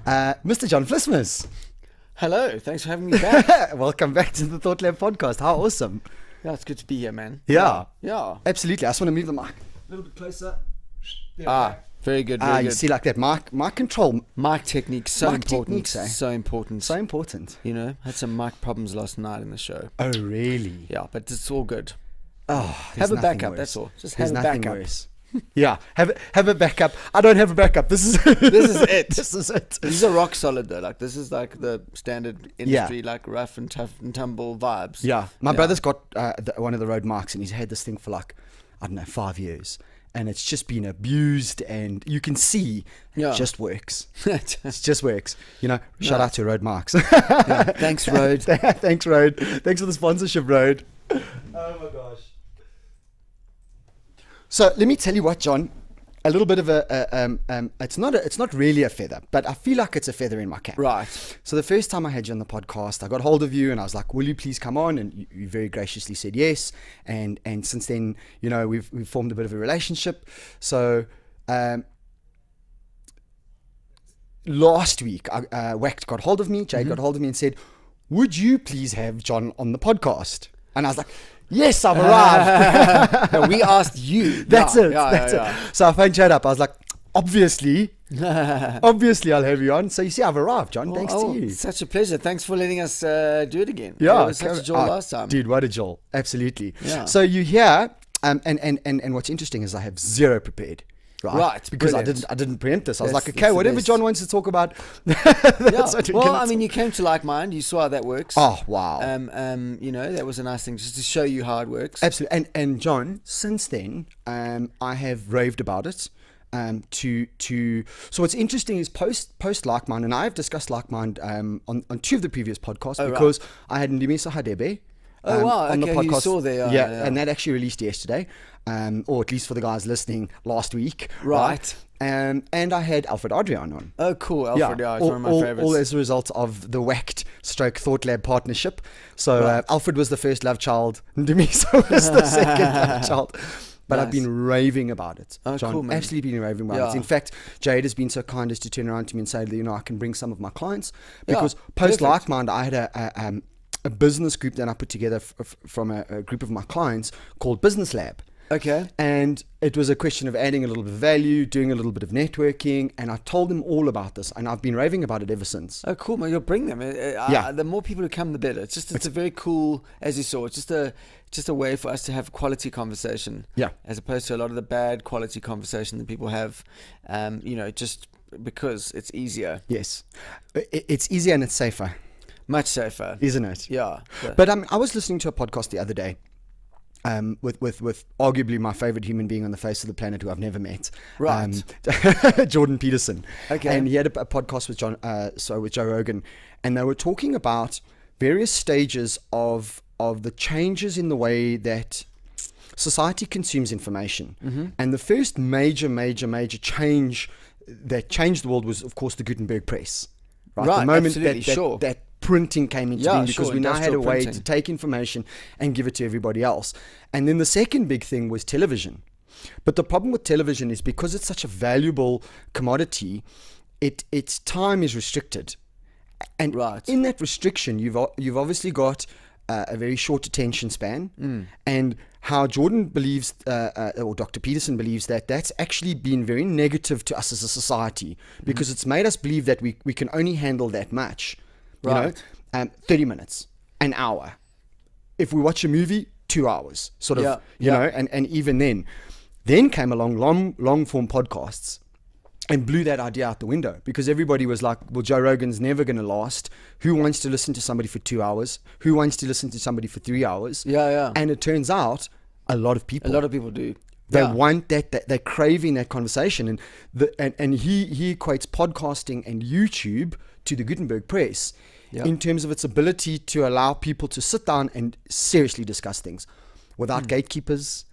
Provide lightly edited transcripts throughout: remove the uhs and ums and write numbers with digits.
Mr. John Vlismas. Hello, thanks for having me back. Welcome back to the Thought Lab podcast. How awesome. Yeah, it's good to be here, man. Yeah. Yeah. Absolutely. I just want to move the mic a little bit closer. Very good, very You good. see, like that mic control. Mic technique, so Mic important. techniques, eh? So important. So important. You know, had some mic problems last night in the show. Oh, really? Yeah, but it's all good. Oh, Have a nothing backup, worse. that's all. Just There's have a nothing backup. worse. Yeah, have a backup. I don't have a backup. This is This is it. This is it. These are rock solid though. Like this is like the standard industry, like rough and tough and tumble vibes. Yeah, my brother's got one of the Rode mics, and he's had this thing for like, I don't know, 5 years. And it's just been abused, and you can see it just works. It just works. You know, shout out to Rode Marks. Thanks, Rode. Thanks, Rode. Thanks for the sponsorship, Rode. Oh my gosh. So let me tell you what, John. A little bit of it's not really a feather, but I feel like it's a feather in my cap. Right. So the first time I had you on the podcast, I got hold of you and I was like, will you please come on? And you very graciously said yes. And since then, you know, we've formed a bit of a relationship. So last week, gnwoQd got hold of me, Jade got hold of me and said, would you please have John on the podcast? And I was like, yes, I've arrived. No, we asked you. That's it. Yeah. So I phoned Jade up. I was like, obviously I'll have you on. So you see, I've arrived, John. Thanks to you. Such a pleasure. Thanks for letting us do it again. Yeah, It was such a joy last time. Dude, what a joy. Absolutely. Yeah. So you hear, and what's interesting is I have zero prepared. Right, because brilliant. I didn't preempt this. I was That's like, okay, the whatever best. John wants to talk about. Well, I mean, you came to Like Mind. You saw how that works. Oh, wow. You know, that was a nice thing just to show you how it works. Absolutely. And John, since then, I have raved about it. So what's interesting is post Like Mind, and I have discussed Like Mind on two of the previous podcasts because I had Ndimisa Hadebe. Oh, wow. On the Okay, podcast. you saw there. Yeah, and that actually released yesterday, or at least for the guys listening last week. Right. And I had Alfred Adrian on. Oh, cool. Alfred, yeah, it's one of my favorites. All as a result of the gnwoQd / Thought Lab partnership. So Alfred was the first love child, Ndimisa was the second love child. But I've been raving about it, John. Cool, man. Absolutely been raving about it. In fact, Jade has been so kind as to turn around to me and say, you know, I can bring some of my clients. Because post Like Mind, I had a business group that I put together from a group of my clients called Business Lab. Okay. And it was a question of adding a little bit of value, doing a little bit of networking, and I told them all about this, and I've been raving about it ever since. Oh, cool, man. You'll bring them. The more people who come, the better. It's a very cool, as you saw, it's just a way for us to have quality conversation. Yeah. As opposed to a lot of the bad quality conversation that people have, you know, just because it's easier. Yes. It's easier and it's safer. Much safer. Isn't it? Yeah. But I was listening to a podcast the other day with arguably my favorite human being on the face of the planet who I've never met. Right. Jordan Peterson. Okay. And he had a podcast with with Joe Rogan, and they were talking about various stages of the changes in the way that society consumes information. Mm-hmm. And the first major change that changed the world was, of course, the Gutenberg press. Right, the moment absolutely, that printing came into being, because we now had a way printing to take information and give it to everybody else. And then the second big thing was television. But the problem with television is because it's such a valuable commodity, its time is restricted. And in that restriction, you've obviously got a very short attention span. And how Jordan believes, or Dr. Peterson believes, that's actually been very negative to us as a society, because it's made us believe that we can only handle that much. You know, 30 minutes, an hour. If we watch a movie, 2 hours, sort of, you know, and even then came along long form podcasts and blew that idea out the window, because everybody was like, well, Joe Rogan's never going to last. Who wants to listen to somebody for 2 hours? Who wants to listen to somebody for 3 hours? Yeah. And it turns out a lot of people do. They want that they're craving that conversation, and he equates podcasting and YouTube to the Gutenberg press in terms of its ability to allow people to sit down and seriously discuss things without gatekeepers,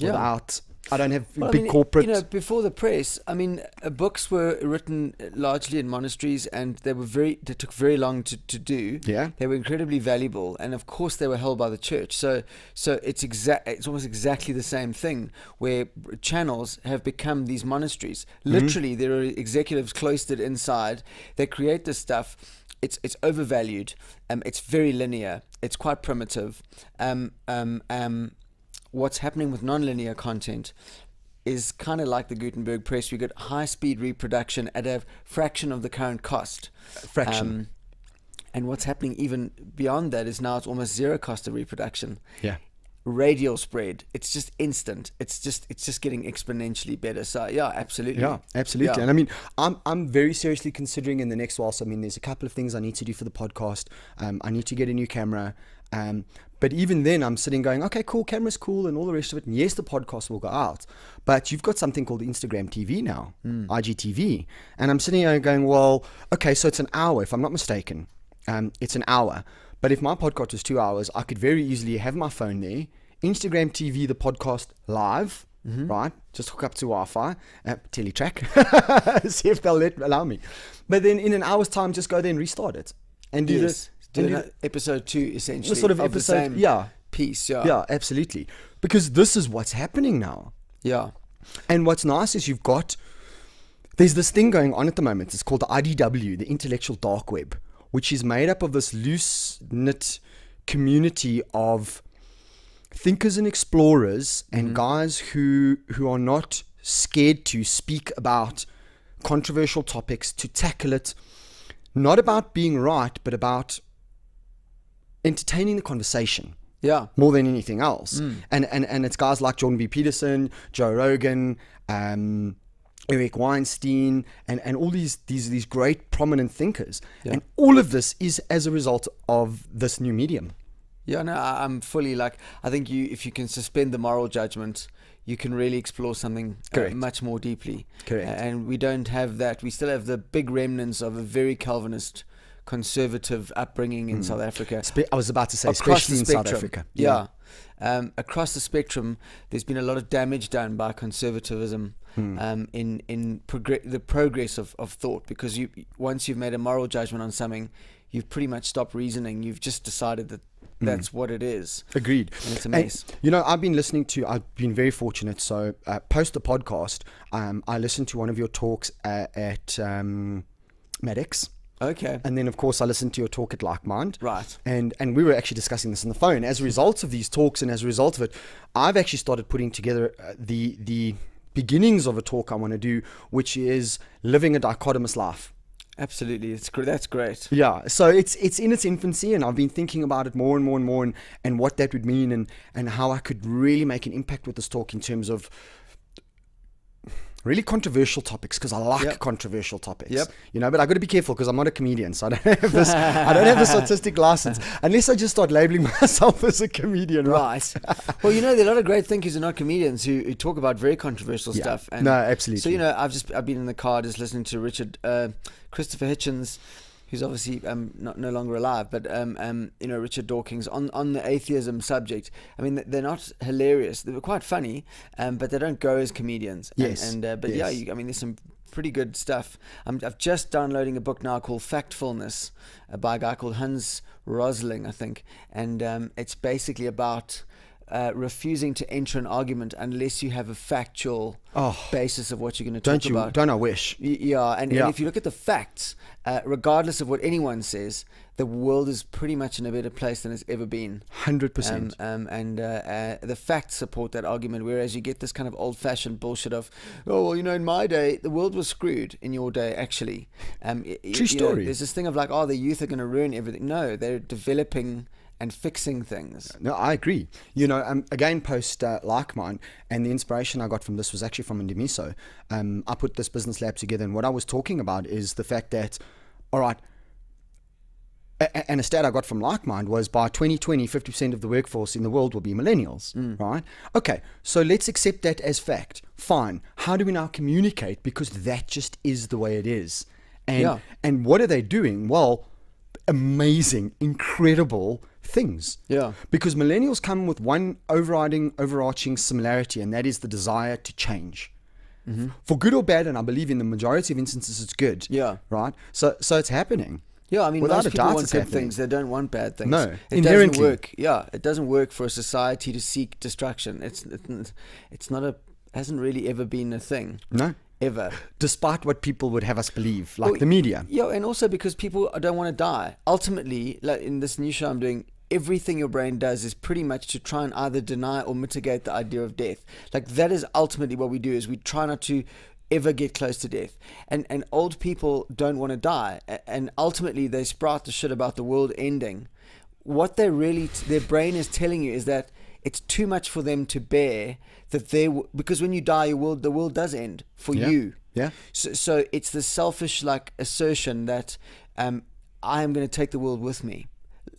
without I don't have big corporate. Before the press, books were written largely in monasteries, and they took very long to do. Yeah. They were incredibly valuable, and of course they were held by the church. So it's almost exactly the same thing, where channels have become these monasteries. Literally, there are executives cloistered inside. They create this stuff. It's overvalued. It's very linear. It's quite primitive. What's happening with non-linear content is kind of like the Gutenberg press. We get high-speed reproduction at a fraction of the current cost. And what's happening even beyond that is now it's almost zero cost of reproduction. Yeah. Radial spread. It's just instant. It's just getting exponentially better. So yeah, absolutely. Yeah, absolutely. Yeah. And I mean, I'm very seriously considering in the next while. So I mean, there's a couple of things I need to do for the podcast. I need to get a new camera. But even then, I'm sitting going, okay, cool, camera's cool and all the rest of it. And yes, the podcast will go out. But you've got something called Instagram TV now, IGTV. And I'm sitting here going, well, okay, so it's an hour, if I'm not mistaken. It's an hour. But if my podcast was 2 hours, I could very easily have my phone there, Instagram TV, the podcast live, right? Just hook up to Wi-Fi, Tellytrack, see if they'll allow me. But then in an hour's time, just go there and restart it. And do this. Do episode 2 essentially. The sort of episode, the same piece, yeah. Yeah, absolutely. Because this is what's happening now. Yeah. And what's nice is there's this thing going on at the moment. It's called the IDW, the Intellectual Dark Web, which is made up of this loose-knit community of thinkers and explorers and guys who are not scared to speak about controversial topics, to tackle it, not about being right, but about entertaining the conversation. Yeah. More than anything else. And it's guys like Jordan B. Peterson, Joe Rogan, Eric Weinstein, and all these great prominent thinkers. Yeah. And all of this is as a result of this new medium. Yeah, no, I'm fully I think if you can suspend the moral judgment, you can really explore something much more deeply. Correct. And we don't have that. We still have the big remnants of a very Calvinist, conservative upbringing in South Africa. I was about to say, especially in South Africa. Yeah. Across the spectrum, there's been a lot of damage done by conservatism in the progress of thought, because once you've made a moral judgment on something, you've pretty much stopped reasoning. You've just decided that that's what it is. Agreed. And it's a mess. I've been very fortunate. So post the podcast, I listened to one of your talks at Maddox. Okay. And then, of course, I listened to your talk at Like Mind. Right. And we were actually discussing this on the phone. As a result of these talks and as a result of it, I've actually started putting together the beginnings of a talk I want to do, which is living a dichotomous life. Absolutely. That's great. Yeah. So it's in its infancy, and I've been thinking about it more and more and more, and what that would mean, and how I could really make an impact with this talk in terms of really controversial topics, because I like controversial topics. Yep. But I got to be careful because I'm not a comedian, so I don't have this. I don't have this artistic license unless I just start labeling myself as a comedian. Right. Well, there are a lot of great thinkers who are not comedians who talk about very controversial stuff. And no, absolutely. So I've been in the car just listening to Christopher Hitchens, who's obviously no longer alive, but Richard Dawkins on the atheism subject. I mean, they're not hilarious. They're quite funny, but they don't go as comedians. Yes. There's some pretty good stuff. I'm just downloading a book now called Factfulness by a guy called Hans Rosling, I think, and it's basically about refusing to enter an argument unless you have a factual basis of what you're going to talk about. Don't I wish? Yeah, and if you look at the facts, regardless of what anyone says, the world is pretty much in a better place than it's ever been. 100%. The facts support that argument, whereas you get this kind of old-fashioned bullshit of, in my day, the world was screwed. In your day, actually. True story. There's this thing of the youth are going to ruin everything. No, they're developing and fixing things. No, I agree. Again, post Like Mind, and the inspiration I got from this was actually from Ndemiso. I put this business lab together, and what I was talking about is the fact that, all right, and a stat I got from Like Mind was by 2020, 50% of the workforce in the world will be millennials, right? Okay, so let's accept that as fact. Fine. How do we now communicate? Because that just is the way it is. And what are they doing? Well, amazing, incredible things. Yeah. Because millennials come with one overarching similarity, and that is the desire to change. For good or bad, and I believe in the majority of instances it's good. Yeah. Right? So it's happening. Yeah, I mean, Without most a people doubt want it's good happening. things. They don't want bad things. No, it inherently. doesn't work. Yeah, it doesn't work for a society to seek destruction. It's not hasn't really ever been a thing. No. Ever. Despite what people would have us believe, like the media. Yeah, and also because people don't want to die. Ultimately, like in this new show I'm doing, everything your brain does is pretty much to try and either deny or mitigate the idea of death. Like that is ultimately what we do, is we try not to ever get close to death. And old people don't want to die. And ultimately they sprout the shit about the world ending. What they really, their brain is telling you is that it's too much for them to bear, that because when you die, the world does end for you. Yeah. So it's the selfish like assertion that I am going to take the world with me.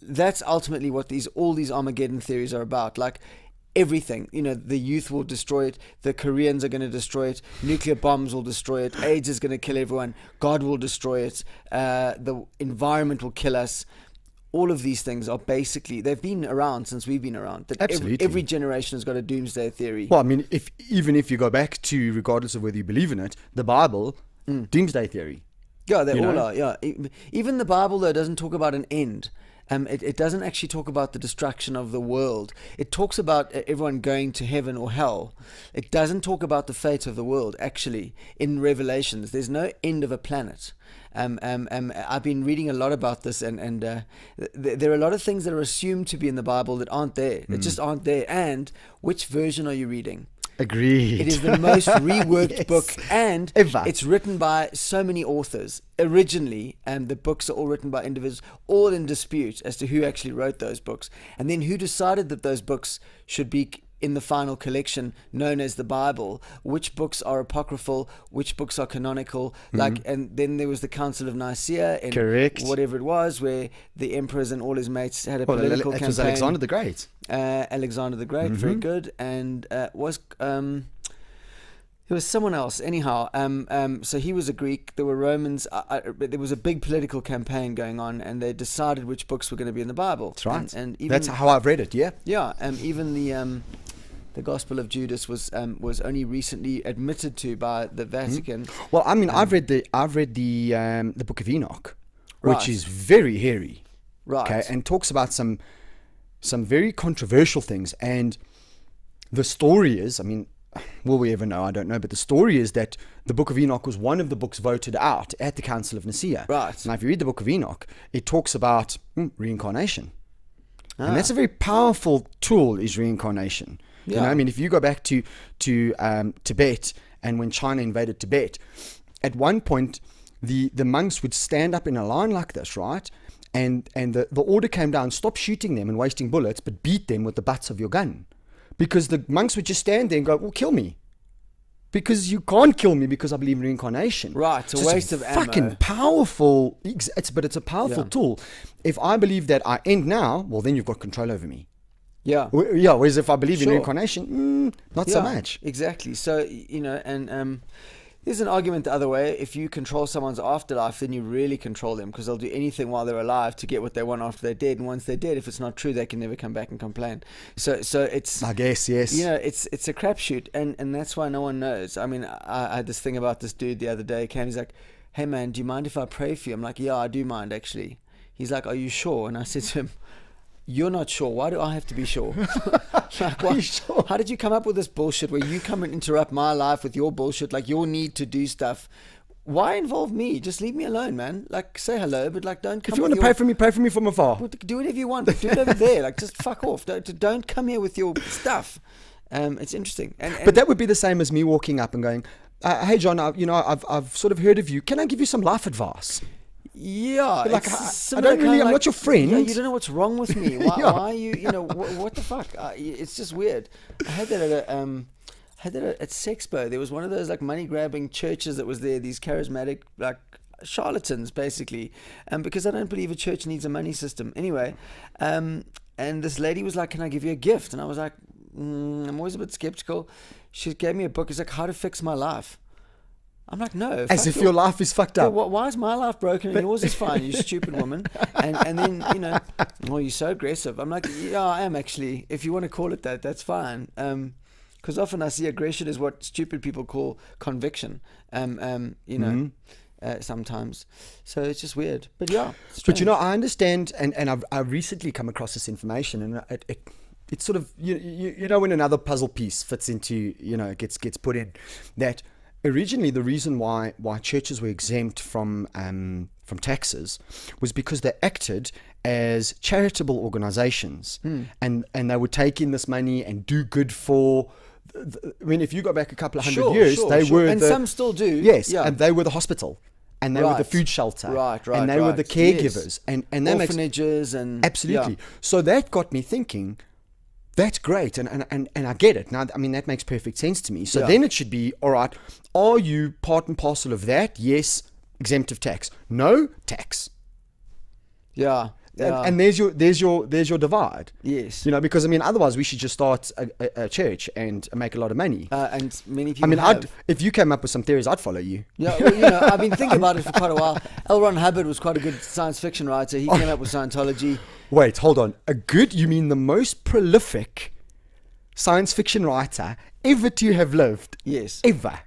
That's ultimately what all these Armageddon theories are about. Like everything, the youth will destroy it, the Koreans are going to destroy it, nuclear bombs will destroy it, AIDS is going to kill everyone, God will destroy it, the environment will kill us. All of these things are basically, they've been around since we've been around. That Absolutely. Every generation has got a doomsday theory. Well, I mean, even if you go back to, regardless of whether you believe in it, the Bible, doomsday theory. Yeah, they all are. Yeah, even the Bible though doesn't talk about an end. It doesn't actually talk about the destruction of the world. It talks about everyone going to heaven or hell. It doesn't talk about the fate of the world. Actually, in Revelations, there's no end of a planet. I've been reading a lot about this, and there are a lot of things that are assumed to be in the Bible that aren't there. That just aren't there. And which version are you reading? Agreed. It is the most reworked Yes. book, and Ever. it's written by so many authors. Originally, the books are all written by individuals, all in dispute as to who actually wrote those books, and then who decided that those books should be in the final collection known as the Bible, which books are apocryphal, which books are canonical, and then there was the Council of Nicaea, and Correct. whatever it was, where the emperors and all his mates had a political campaign. It was Alexander the Great. Alexander the Great, very good, and there was someone else. Anyhow, so he was a Greek. There were Romans. There was a big political campaign going on, and they decided which books were going to be in the Bible. That's right. And even, that's how I've read it. Yeah. Yeah, even the Gospel of Judas was only recently admitted to by the Vatican. Well, I mean, I've read the Book of Enoch, which Right. is very hairy. Right. Okay, and talks about some very controversial things. And the story is, I mean, will we ever know? I don't know. But the story is that the Book of Enoch was one of the books voted out at the Council of Nicaea. Right. Now, if you read the Book of Enoch, it talks about reincarnation. And that's a very powerful tool, is reincarnation. You know, I mean, if you go back to Tibet, and when China invaded Tibet, at one point, the monks would stand up in a line like this, right? And the order came down, stop shooting them and wasting bullets, but beat them with the butts of your gun. Because the monks would just stand there and go, well, kill me. Because you can't kill me because I believe in reincarnation. Right, it's a waste of ammo. Fucking powerful, but it's a powerful tool. If I believe that I end now, well, then you've got control over me. Yeah. Yeah, whereas if I believe in Sure. reincarnation, not so much. Exactly. So, and there's an argument the other way. If you control someone's afterlife, then you really control them, because they'll do anything while they're alive to get what they want after they're dead. And once they're dead, if it's not true, they can never come back and complain. So it's, I guess, yes. it's a crapshoot, and that's why no one knows. I mean, I had this thing about this dude the other day. He came, he's like, hey man, do you mind if I pray for you? I'm like, yeah, I do mind actually. He's like, are you sure? And I said to him, you're not sure. Why do I have to be sure? Like, Are you sure? How did you come up with this bullshit where you come and interrupt my life with your bullshit, like your need to do stuff? Why involve me? Just leave me alone, man. Like, say hello, but like, don't come. If you want to pray for me from afar. do whatever you want. But do it over there. Like, just fuck off. Don't come here with your stuff. It's interesting. And But that would be the same as me walking up and going, hey John, I've sort of heard of you. Can I give you some life advice? yeah, Like, it's I similar don't really, kind of I'm not your friend. Yeah, you don't know what's wrong with me. Why, Yeah. why are you? What the fuck? It's just weird. I had that at Sexpo. There was one of those like money grabbing churches that was there. These charismatic like charlatans, basically, because I don't believe a church needs a money system. Anyway, and this lady was like, "Can I give you a gift?" And I was like, I'm always a bit skeptical. She gave me a book. It's like How to Fix My Life. I'm like, no. As if your life is fucked up. Why is my life broken and yours is fine, you stupid woman? And then, you're so aggressive. I'm like, yeah, I am actually. If you want to call it that, that's fine. Because often I see aggression is what stupid people call conviction. Sometimes. So it's just weird. But yeah. But I understand, and I've recently come across this information, and it's sort of, when another puzzle piece fits into, gets put in, that originally the reason why churches were exempt from taxes was because they acted as charitable organizations, and they would take in this money and do good for. If you go back a couple of hundred years, they were, and some still do. Yes, and they were the hospital, and they were the food shelter, and they were the caregivers, and that orphanages, and absolutely. So that got me thinking. That's great, and I get it. Now, that makes perfect sense to me. So then it should be, all right, are you part and parcel of that? Yes, exempt of tax. No, tax. Yeah. And there's your divide. Yes. Because otherwise we should just start a church and make a lot of money. And many people if you came up with some theories, I'd follow you. Yeah, I've been thinking about it for quite a while. L. Ron Hubbard was quite a good science fiction writer. He came up with Scientology. Wait, hold on. You mean the most prolific science fiction writer ever to have lived? Yes. Ever.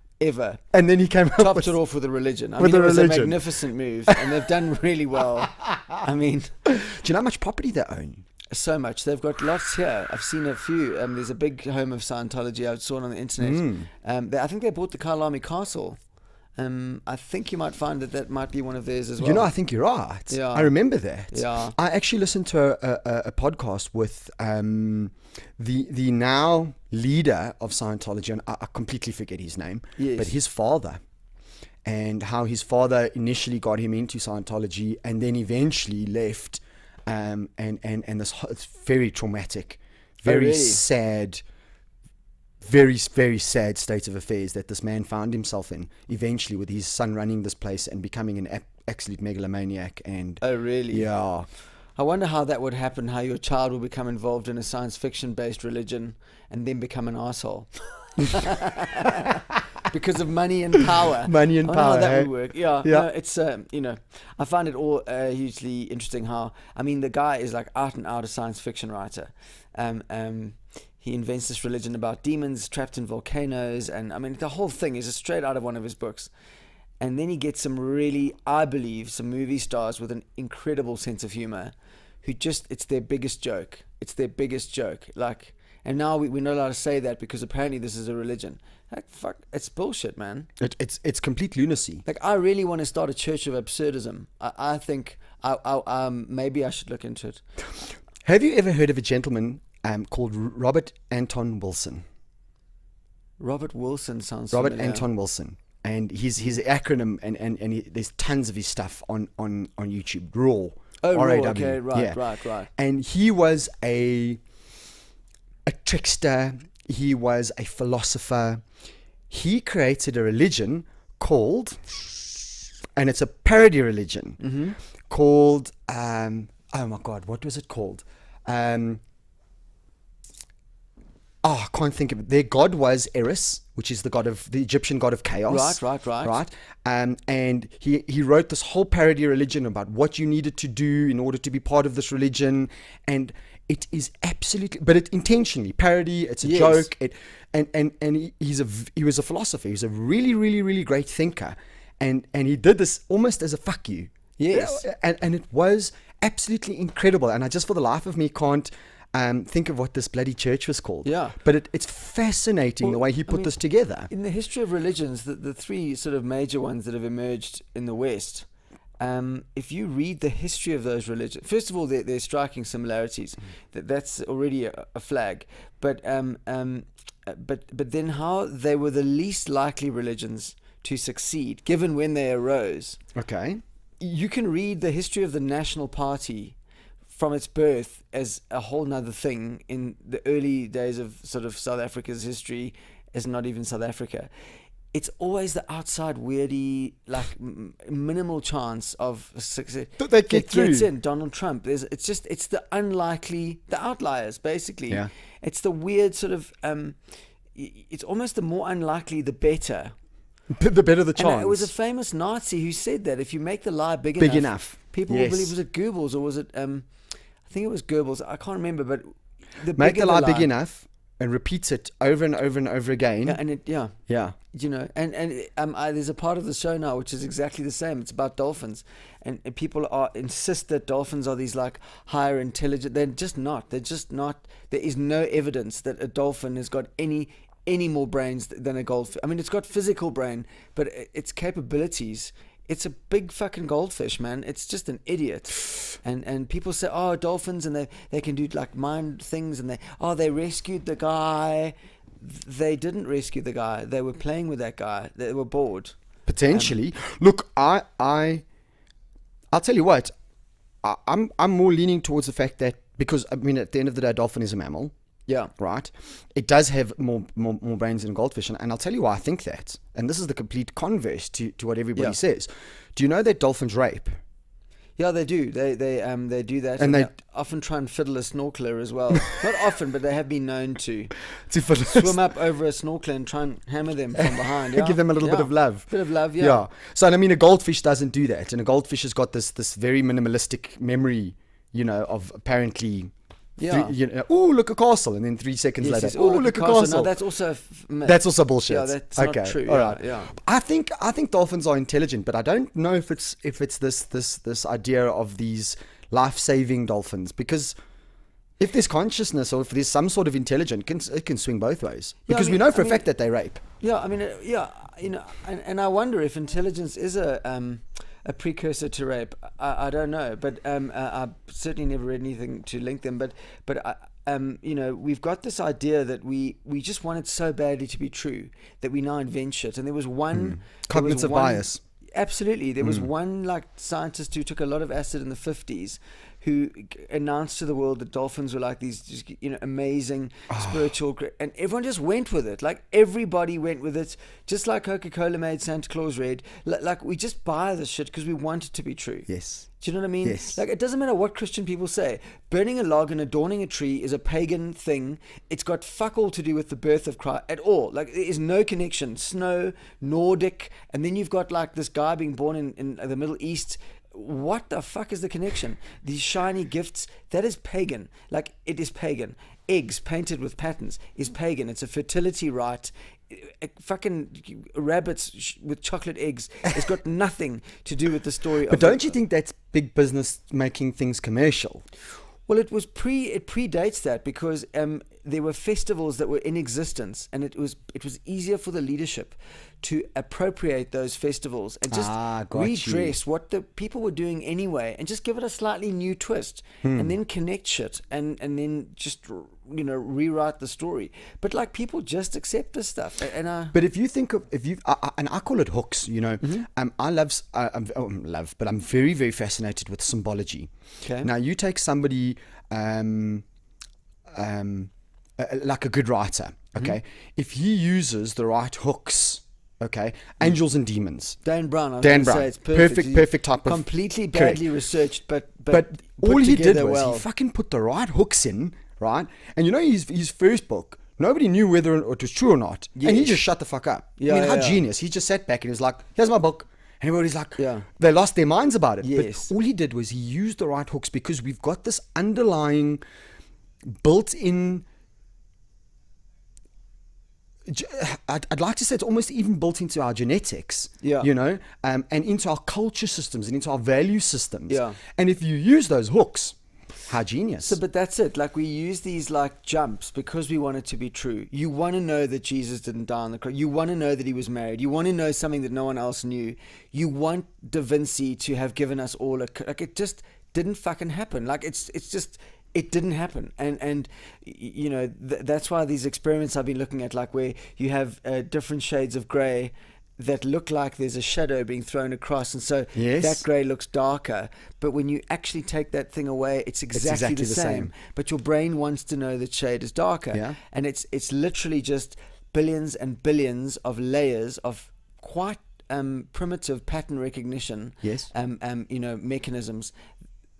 And then he came up topped it off with a religion. It was a magnificent move, and they've done really well. Do you know how much property they own? So much. They've got lots here. I've seen a few. There's a big home of Scientology. I saw it on the internet. I think they bought the Kyalami Castle. I think you might find that might be one of theirs as well. I think you're right. Yeah. I remember that. Yeah. I actually listened to a podcast with the now leader of Scientology, and I completely forget his name, but his father, and how his father initially got him into Scientology and then eventually left, and this it's very traumatic, very sad, very, very sad state of affairs that this man found himself in eventually, with his son running this place and becoming an absolute megalomaniac. And oh, really? Yeah. I wonder how that would happen, how your child will become involved in a science fiction based religion and then become an asshole. Because of money and power. Money and power. How that would work. Yeah. No, it's, I find it all hugely interesting how, the guy is like out and out a science fiction writer. He invents this religion about demons trapped in volcanoes. And the whole thing is straight out of one of his books. And then he gets some really, I believe, some movie stars with an incredible sense of humor who it's their biggest joke. It's their biggest joke. And now we're not allowed to say that because apparently this is a religion. Fuck, it's bullshit, man. It's complete lunacy. I really want to start a church of absurdism. I think maybe I should look into it. Have you ever heard of a gentleman called Robert Anton Wilson? Robert Wilson sounds familiar. Robert Anton Wilson. And his acronym, and there's tons of his stuff on YouTube. RAW. Oh, RAW. Okay, right. And he was a trickster. He was a philosopher. He created a religion called, and it's a parody religion, called, oh my God, what was it called? I can't think of it. Their god was Eris, which is the Egyptian god of chaos. Right. And he wrote this whole parody religion about what you needed to do in order to be part of this religion. And it is absolutely, but it intentionally parody. It's a joke. He was a philosopher. He was a really, really, really great thinker. And he did this almost as a fuck you. Yes. And it was absolutely incredible. And I just, for the life of me, can't think of what this bloody church was called. Yeah. But it's fascinating the way he put this together. In the history of religions, the three sort of major ones that have emerged in the West, if you read the history of those religions, first of all, there's striking similarities. That's already a flag. But then how they were the least likely religions to succeed, given when they arose. Okay. You can read the history of the National Party from its birth as a whole nother thing in the early days of sort of South Africa's history, as not even South Africa. It's always the outside weirdy, minimal chance of success. But they get through. Gets in Donald Trump. It's the unlikely, the outliers, basically. Yeah. It's the weird sort of, it's almost the more unlikely, the better. The better the And chance. it was a famous Nazi who said that if you make the lie big enough. people will believe. Was it Goebbels or was it? I think it was Goebbels. I can't remember, but make the lie big enough and repeats it over and over and over again. Yeah, and it, yeah. You know, and there's a part of the show now which is exactly the same. It's about dolphins, and people insist that dolphins are these like higher intelligent. They're just not. They're just not. There is no evidence that a dolphin has got any more brains than a goldfish. I mean, it's got physical brain, but its capabilities. It's a big fucking goldfish, man. It's just an idiot. And people say, oh, dolphins, and they can do like mind things, and they rescued the guy. They didn't rescue the guy. They were playing with that guy. They were bored. Potentially. Look, I'll tell you what. I'm more leaning towards the fact that, because I mean, at the end of the day, a dolphin is a mammal. Yeah. Right. It does have more brains than a goldfish, and I'll tell you why I think that. And this is the complete converse to what everybody says. Do you know that dolphins rape? Yeah, they do. They do that, and they often try and fiddle a snorkeler as well. Not often, but they have been known to swim up over a snorkeler and try and hammer them from behind. Yeah? Give them a little bit of love. Bit of love, yeah. So I mean, a goldfish doesn't do that, and a goldfish has got this very minimalistic memory, of apparently. Yeah. Oh, look, a castle, and then 3 seconds later, yes. Oh, look, a castle. No, that's also that's also bullshit. Yeah, that's not true. All right. Yeah. I think dolphins are intelligent, but I don't know if it's this idea of these life-saving dolphins, because if there's consciousness or if there's some sort of intelligence, it can swing both ways. Because we know for a fact that they rape. Yeah, I mean, and I wonder if intelligence is a precursor to rape. I don't know, but I've certainly never read anything to link them. But we've got this idea that we just want it so badly to be true that we now invent shit. And there was one cognitive bias. Absolutely, there was one like scientist who took a lot of acid in the 50s, who announced to the world that dolphins were like these just, amazing spiritual, and everyone just went with it. Like everybody went with it, just like Coca-Cola made Santa Claus red. Like we just buy this shit because we want it to be true. Yes. Do you know what I mean? Yes. Like, it doesn't matter what Christian people say. Burning a log and adorning a tree is a pagan thing. It's got fuck all to do with the birth of Christ at all. Like, there is no connection. Snow, Nordic, and then you've got like this guy being born in the Middle East. What the fuck is the connection? These shiny gifts, that is pagan. Like, it is pagan. Eggs painted with patterns is pagan. It's a fertility rite. Fucking rabbits with chocolate eggs. It's got nothing to do with the story. But don't you think that's big business making things commercial? Well, it predates that, because there were festivals that were in existence, and it was easier for the leadership to appropriate those festivals and just redress what the people were doing anyway, and just give it a slightly new twist, and then connect shit, and then just rewrite the story. But like, people just accept this stuff, But if you think of and I call it hooks, I love, but I'm very, very fascinated with symbology. Okay. Now you take somebody like a good writer, okay? If he uses the right hooks, okay, angels and demons. Dan Brown. Say it's perfect. Perfect type of completely badly researched, but all he did was well. he fucking put the right hooks in, right? And his first book, nobody knew whether it was true or not, and he just shut the fuck up. How genius! He just sat back and he was like, "Here's my book." And everybody's like, they lost their minds about it. Yes. But all he did was he used the right hooks, because we've got this underlying built-in, I'd like to say it's almost even built into our genetics, and into our culture systems and into our value systems. Yeah. And if you use those hooks, how genius. But that's it. Like, we use these like jumps because we want it to be true. You want to know that Jesus didn't die on the cross. You want to know that he was married. You want to know something that no one else knew. You want Da Vinci to have given us all like, it just didn't fucking happen. Like, it's just, it didn't happen. And that's why these experiments I've been looking at, like where you have different shades of grey that look like there's a shadow being thrown across, and so that grey looks darker, but when you actually take that thing away, it's exactly the same. But your brain wants to know that shade is darker, and it's literally just billions and billions of layers of quite primitive pattern recognition mechanisms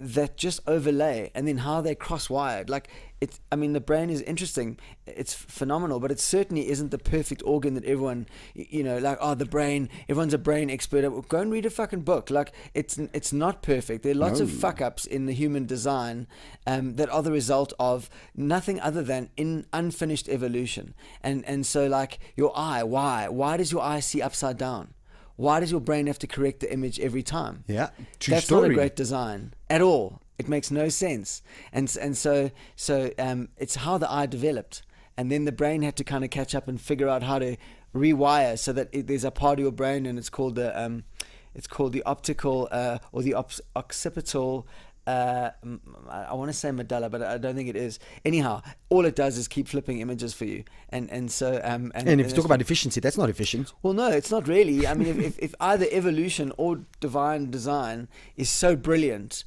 that just overlay, and then how they're cross-wired. Like, the brain is interesting. It's phenomenal, but it certainly isn't the perfect organ that everyone, the brain, everyone's a brain expert. Go and read a fucking book. Like, it's not perfect. There are lots of fuck-ups in the human design that are the result of nothing other than unfinished evolution. And so, like, your eye, why does your eye see upside down? Why does your brain have to correct the image every time? Yeah, true That's story. not a great design at all. It makes no sense. And so it's how the eye developed, and then the brain had to kind of catch up and figure out how to rewire so that there's a part of your brain, and it's called the optical or the occipital. I want to say medulla, but I don't think it is. Anyhow, all it does is keep flipping images for you, and if you talk about efficiency, that's not efficient. Well, no, it's not really. I mean, if either evolution or divine design is so brilliant,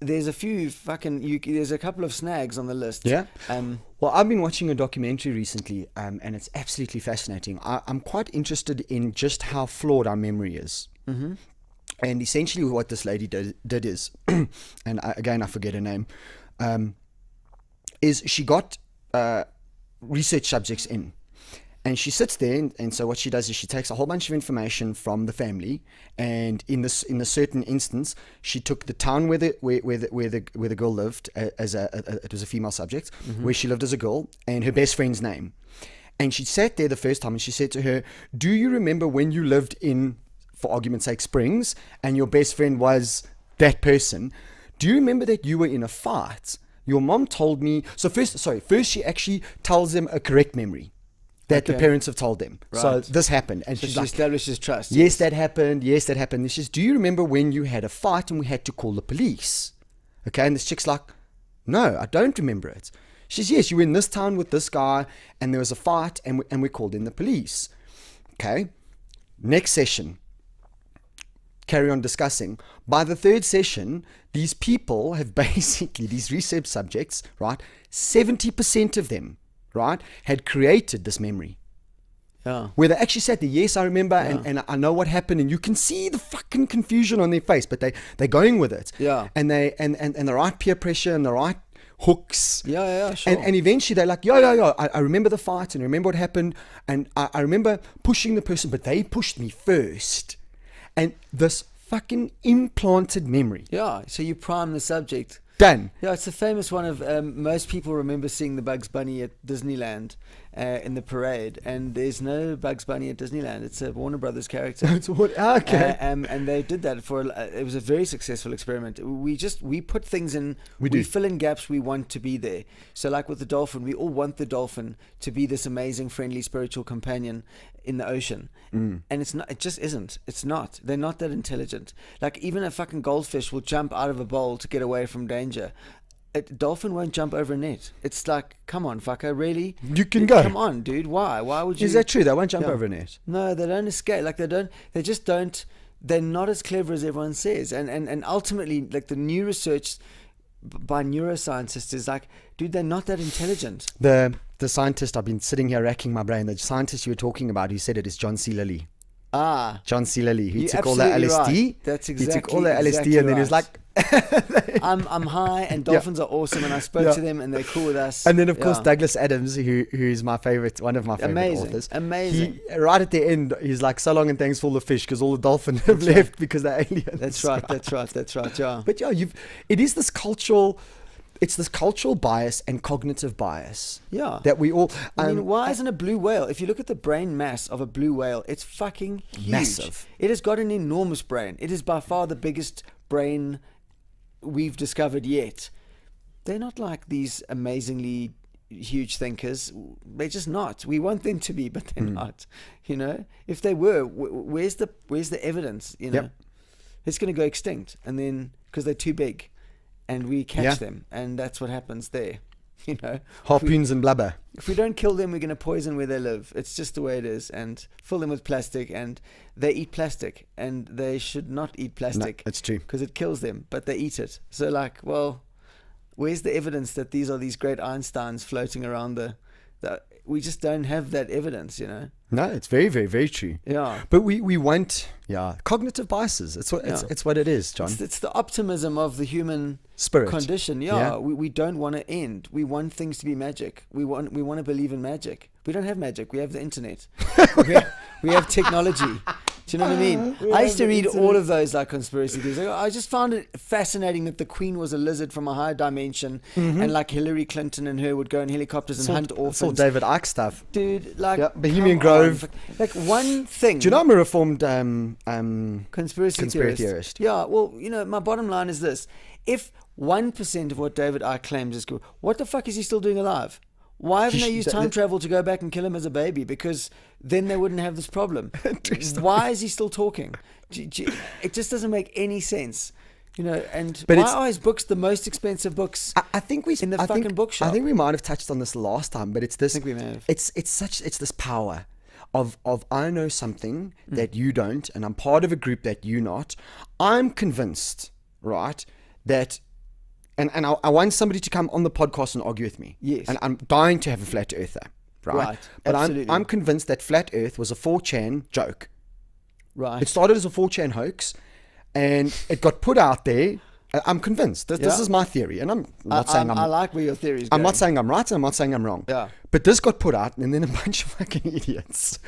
there's a couple of snags on the list. Yeah. Well, I've been watching a documentary recently, and it's absolutely fascinating. I'm quite interested in just how flawed our memory is. Mm-hmm. And essentially what this lady did is, and I forget her name, is she got research subjects in. And she sits there, and so what she does is she takes a whole bunch of information from the family, and in a certain instance, she took the town where the girl lived it was a female subject, mm-hmm. where she lived as a girl, and her best friend's name. And she sat there the first time, and she said to her, "Do you remember when you lived in, for argument's sake, Springs, and your best friend was that person? Do you remember that you were in a fight? Your mom told me." So first she actually tells them a correct memory that the parents have told them. Right. So this happened. And so she establishes trust. Yes, that happened. Yes, that happened. And she says, "Do you remember when you had a fight and we had to call the police?" Okay, and this chick's like, "No, I don't remember it." She says, "Yes, you were in this town with this guy and there was a fight and we called in the police." Okay, next session. Carry on discussing. By the third session, these people have basically, these research subjects, right, 70% of them, right, had created this memory. Yeah. Where they actually said, "Yes, I remember, and I know what happened," and you can see the fucking confusion on their face, but they're going with it. Yeah. And they and the right peer pressure and the right hooks. Yeah, sure. And eventually they're like, yeah, I remember the fight and I remember what happened, and I remember pushing the person, but they pushed me first. And this fucking implanted memory. Yeah, so you prime the subject. Done. Yeah, it's a famous one of most people remember seeing the Bugs Bunny at Disneyland in the parade, and there's no Bugs Bunny at Disneyland. It's a Warner Brothers character. Okay. And they did that it was a very successful experiment. We put things in, we fill in gaps we want to be there. So like with the dolphin, we all want the dolphin to be this amazing, friendly, spiritual companion in the ocean. And it's not, it just isn't. It's not. They're not that intelligent. Like even a fucking goldfish will jump out of a bowl to get away from danger. A dolphin won't jump over a net. It's like, come on, fucker, really? You can go. Come on, dude. Why would you? Is that true? They won't jump over a net. No, they don't escape. Like they just don't, they're not as clever as everyone says. And ultimately, like the new research by neuroscientists is like, dude, they're not that intelligent. The scientist, I've been sitting here racking my brain, the scientist you were talking about, who said it is John C. Lilly. John C. Lilly, who took all the LSD. Right. That's exactly. He took all the LSD and then he was like, I'm high and dolphins are awesome, and I spoke to them and they're cool with us. And then of course Douglas Adams, who's my favorite, one of my favorite authors. Amazing. Right at the end, he's like, "So long and thanks for all the fish, because all the dolphins have left because they're aliens." That's right. Yeah. But it is this cultural. It's this cultural bias and cognitive bias. Yeah. That we all. I mean, why isn't a blue whale? If you look at the brain mass of a blue whale, it's fucking huge. Massive. It has got an enormous brain. It is by far the biggest brain we've discovered yet. They're not like these amazingly huge thinkers. They're just not. We want them to be, but they're not. You know, if they were, where's the evidence? You know, it's going to go extinct, and then because they're too big. And we catch them, and that's what happens there, you know. Harpoons and blubber. If we don't kill them, we're going to poison where they live. It's just the way it is, and fill them with plastic, and they eat plastic, and they should not eat plastic. No, that's true. Because it kills them, but they eat it. So, like, well, where's the evidence that these are these great Einsteins floating around we just don't have that evidence, you know. No, it's very, very, very true. Yeah. But we want, cognitive biases. It's what it is, John. It's the optimism of the human Spirit. condition. Yeah. We don't want to end. We want things to be magic. We want to believe in magic. We don't have magic. We have the internet. we have technology. Do you know what I mean? I used to read all of those like conspiracy theories. I just found it fascinating that the Queen was a lizard from a higher dimension, and like Hillary Clinton and her would go in helicopters and hunt orphans. It's all David Icke stuff. Dude, like Bohemian Grove. Like one thing. Do you know I'm a reformed conspiracy theorist? Yeah. Well, you know, my bottom line is this: if 1% of what David Icke claims is good, what the fuck is he still doing alive? Why haven't they used time travel to go back and kill him as a baby? Because then they wouldn't have this problem. Why is he still talking? It just doesn't make any sense. You know, and why are his books the most expensive books I think in the fucking bookshop? I think we might have touched on this last time, but it's this. I think we may have. It's this power of I know something that you don't, and I'm part of a group that you're not. I'm convinced, right, that... And I want somebody to come on the podcast and argue with me. Yes. And I'm dying to have a flat earther, right? But absolutely. I'm convinced that flat earth was a 4chan joke. Right. It started as a 4chan hoax, and it got put out there. I'm convinced. This is my theory, and I'm not saying I like where your theory is going. I'm not saying I'm right, and I'm not saying I'm wrong. Yeah. But this got put out, and then a bunch of fucking idiots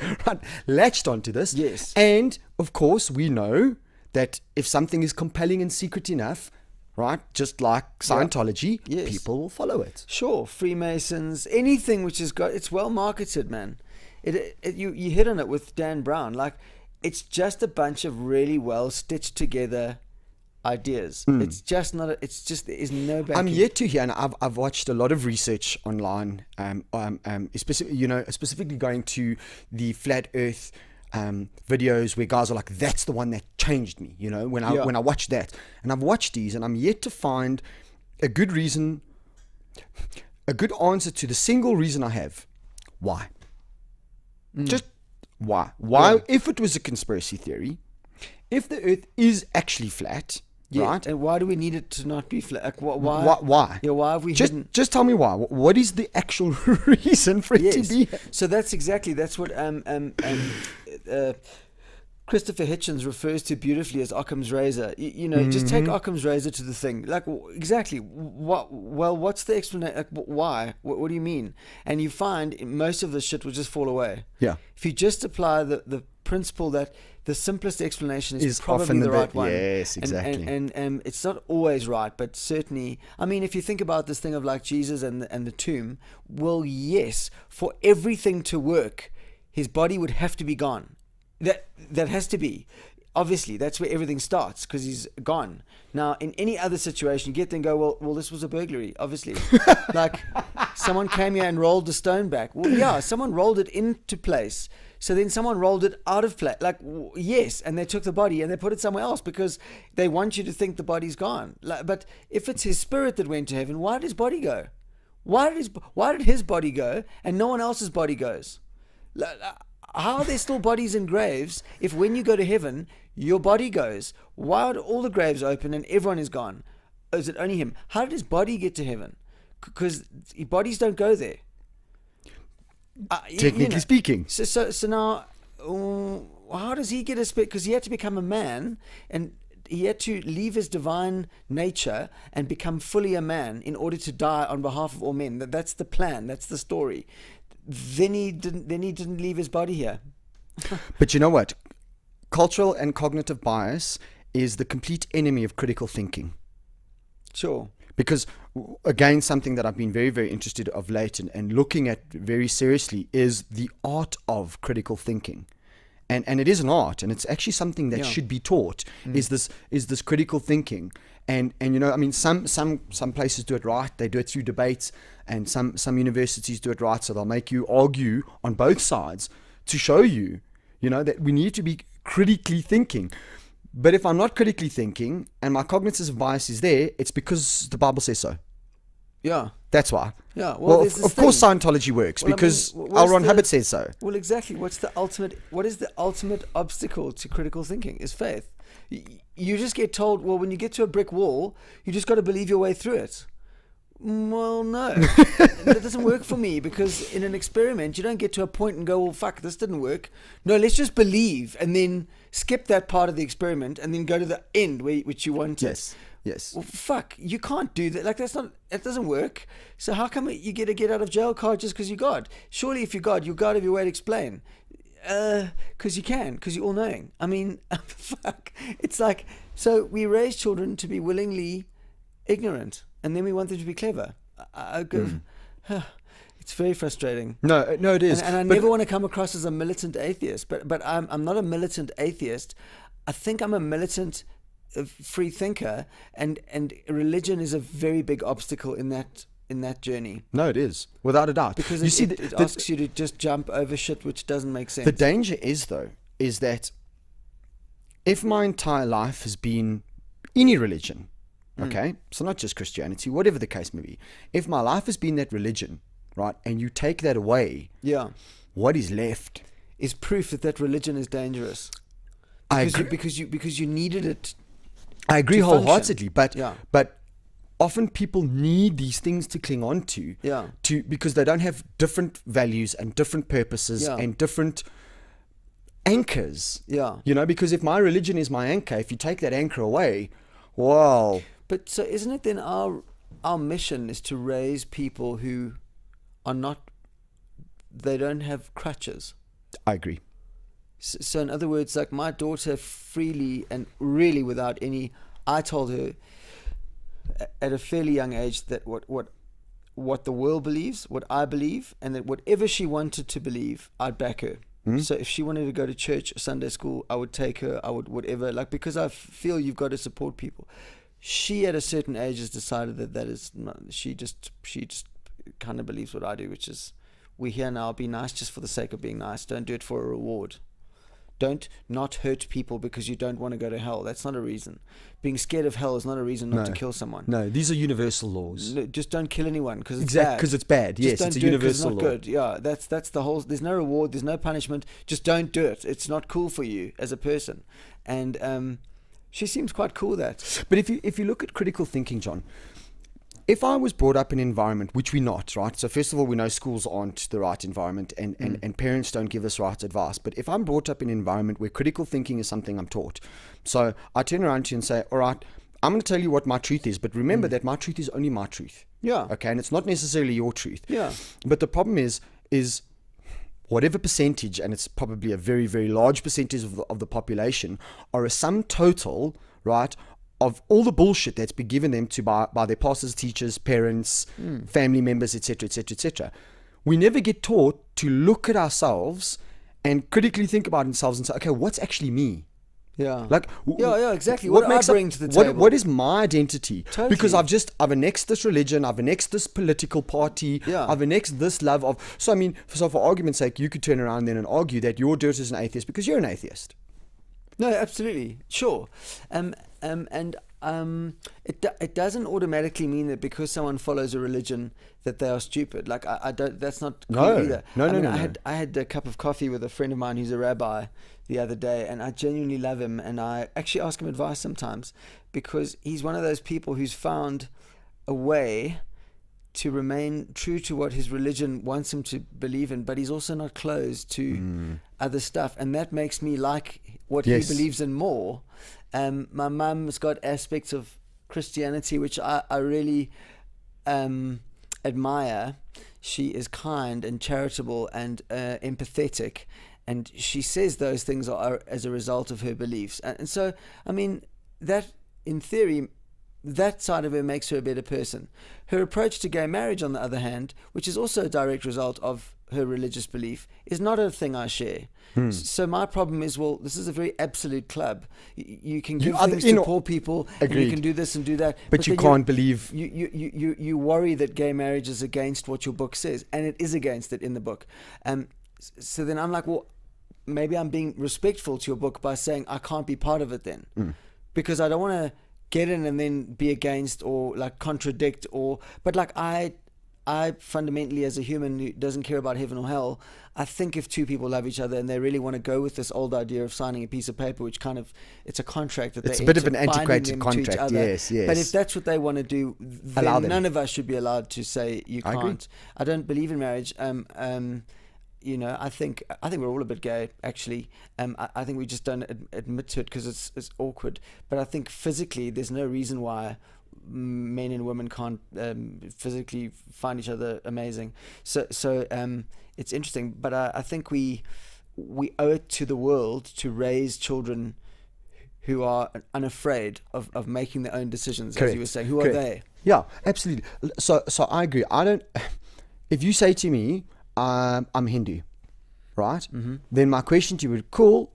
latched onto this. Yes. And, of course, we know that if something is compelling and secret enough... right, just like Scientology, people will follow it. Sure, Freemasons, anything which has got, it's well marketed, man. You hit on it with Dan Brown. Like, it's just a bunch of really well stitched together ideas. It's just not. There is no backing. I'm yet to hear, and I've watched a lot of research online, specifically going to the flat Earth videos where guys are like, that's the one that changed me, you know, when I watched that. And I've watched these, and I'm yet to find a good reason, a good answer to the single reason I have. Why? Just why? If it was a conspiracy theory, if the earth is actually flat, right? And why do we need it to not be flat? Like, why? Why? Yeah, why have we hidden? Just tell me why. What is the actual reason for it to be? So that's what Christopher Hitchens refers to beautifully as Occam's razor. You know, just take Occam's razor to the thing. Like, exactly. What's the explanation? Like, why? What do you mean? And you find most of the shit will just fall away. Yeah. If you just apply the principle that the simplest explanation is probably often the right one. Yes, exactly. And it's not always right, but certainly, I mean, if you think about this thing of like Jesus and the tomb, well, yes, for everything to work, his body would have to be gone. That has to be. Obviously, that's where everything starts, because he's gone. Now, in any other situation, you get there and go, well, this was a burglary, obviously. Like, someone came here and rolled the stone back. Well, yeah, someone rolled it into place. So then someone rolled it out of place. Like, yes, and they took the body and they put it somewhere else because they want you to think the body's gone. Like, but if it's his spirit that went to heaven, why did his body go? Why did his body go and no one else's body goes? How are there still bodies in graves if when you go to heaven, your body goes? Why are all the graves open and everyone is gone? Or is it only him? How did his body get to heaven? Because bodies don't go there. Technically speaking. So now, how does he get a spirit? Because he had to become a man, and he had to leave his divine nature and become fully a man in order to die on behalf of all men. That's the plan. That's the story. Then he didn't leave his body here. But you know what? Cultural and cognitive bias is the complete enemy of critical thinking. Sure. Because, again, something that I've been very, very interested of late and looking at very seriously is the art of critical thinking. And it is an art, and it's actually something that should be taught, is this critical thinking. And you know, I mean, some places do it right. They do it through debates, and some universities do it right. So they'll make you argue on both sides to show you, you know, that we need to be critically thinking. But if I'm not critically thinking and my cognitive bias is there, it's because the Bible says so. Yeah. That's why. Yeah. Well, of course Scientology works because L. Ron Hubbard says so. Well, exactly. What is the ultimate obstacle to critical thinking? Is faith. You just get told, well, when you get to a brick wall, you just got to believe your way through it. Well, no, that doesn't work for me, because in an experiment, you don't get to a point and go, well, fuck, this didn't work. No, let's just believe and then skip that part of the experiment and then go to the end which you wanted. Yes. Well, fuck, you can't do that. Like, that doesn't work. So how come you get a get out of jail card just because you're God? Surely if you're God, you're God of your way to explain. Because you can, because you're all-knowing. I mean, fuck. It's like, so we raise children to be willingly ignorant, and then we want them to be clever. It's very frustrating. No, it is. And I never want to come across as a militant atheist, but I'm not a militant atheist. I think I'm a militant free thinker, and religion is a very big obstacle in that journey. No, it is, without a doubt. Because it asks you to just jump over shit which doesn't make sense. The danger is that if my entire life has been any religion, okay, so not just Christianity, whatever the case may be, if my life has been that religion, right, and you take that away, what is left is proof that religion is dangerous. Because you needed it. I agree wholeheartedly, function. but often people need these things to cling on to, because they don't have different values and different purposes and different anchors. Because if my religion is my anchor, if you take that anchor away, wow. But so isn't it then our mission is to raise people who are not, they don't have crutches? I agree. So in other words, like my daughter freely and really without any, I told her at a fairly young age that what the world believes, what I believe, and that whatever she wanted to believe, I'd back her. So if she wanted to go to church, Sunday school, I would take her, I would whatever, like, because I feel you've got to support people. She at a certain age has decided that is not, she just kind of believes what I do, which is, we're here now, be nice just for the sake of being nice. Don't do it for a reward. Don't not hurt people because you don't want to go to hell. That's not a reason. Being scared of hell is not a reason not to kill someone. No, these are universal laws. No, just don't kill anyone because it's bad. Because it's bad. Yes, it's a universal law. It's not good. Yeah, that's the whole. There's no reward. There's no punishment. Just don't do it. It's not cool for you as a person. And she seems quite cool with that. But if you look at critical thinking, John, if I was brought up in an environment, which we're not, right? So first of all, we know schools aren't the right environment and parents don't give us right advice. But if I'm brought up in an environment where critical thinking is something I'm taught, so I turn around to you and say, all right, I'm going to tell you what my truth is, but remember that my truth is only my truth. Yeah. Okay, and it's not necessarily your truth. Yeah. But the problem is whatever percentage, and it's probably a very, very large percentage of the population, are a sum total, right, of all the bullshit that's been given them to by their pastors, teachers, parents, family members, etc., etc., etc. We never get taught to look at ourselves and critically think about themselves and say, okay, what's actually me? Yeah. Like, exactly. What makes I bring to the table? What is my identity? Totally. Because I've annexed this religion, I've annexed this political party, I've annexed this love of. So I mean, so for argument's sake, you could turn around then and argue that your daughter is an atheist because you're an atheist. No, absolutely, sure. It doesn't automatically mean that because someone follows a religion that they are stupid. Like I don't. That's not cool either. No. I had a cup of coffee with a friend of mine who's a rabbi the other day, and I genuinely love him, and I actually ask him advice sometimes because he's one of those people who's found a way to remain true to what his religion wants him to believe in, but he's also not closed to other stuff, and that makes me like what he believes in more. My mum's got aspects of Christianity which I really admire. She is kind and charitable and empathetic, and she says those things are as a result of her beliefs. And so, I mean, that in theory, that side of her makes her a better person. Her approach to gay marriage, on the other hand, which is also a direct result of her religious belief, is not a thing I share. So my problem is, well, this is a very absolute club. You can give things to poor people, and you can do this and do that, but you can't believe. You worry that gay marriage is against what your book says, and it is against it in the book. So then I'm like, well, maybe I'm being respectful to your book by saying I can't be part of it then, because I don't want to get in and then be against or like contradict but like I I fundamentally, as a human who doesn't care about heaven or hell, I think if two people love each other and they really want to go with this old idea of signing a piece of paper, which kind of, it's a contract that It's they a bit of enter, an binding antiquated them to each contract. other. Yes, yes. But if that's what they want to do, Allow then them. none of us should be allowed to say you I agree. can't. I don't believe in marriage. You know, I think we're all a bit gay, actually. I think we just don't admit to it because it's awkward. But I think physically, there's no reason why men and women can't physically find each other amazing. So it's interesting. But I think we owe it to the world to raise children who are unafraid of making their own decisions. Correct. As you were saying, who Correct. are they? Yeah, absolutely. So I agree. I don't. If you say to me, I'm Hindu, right? Mm-hmm. Then my question to you would, cool,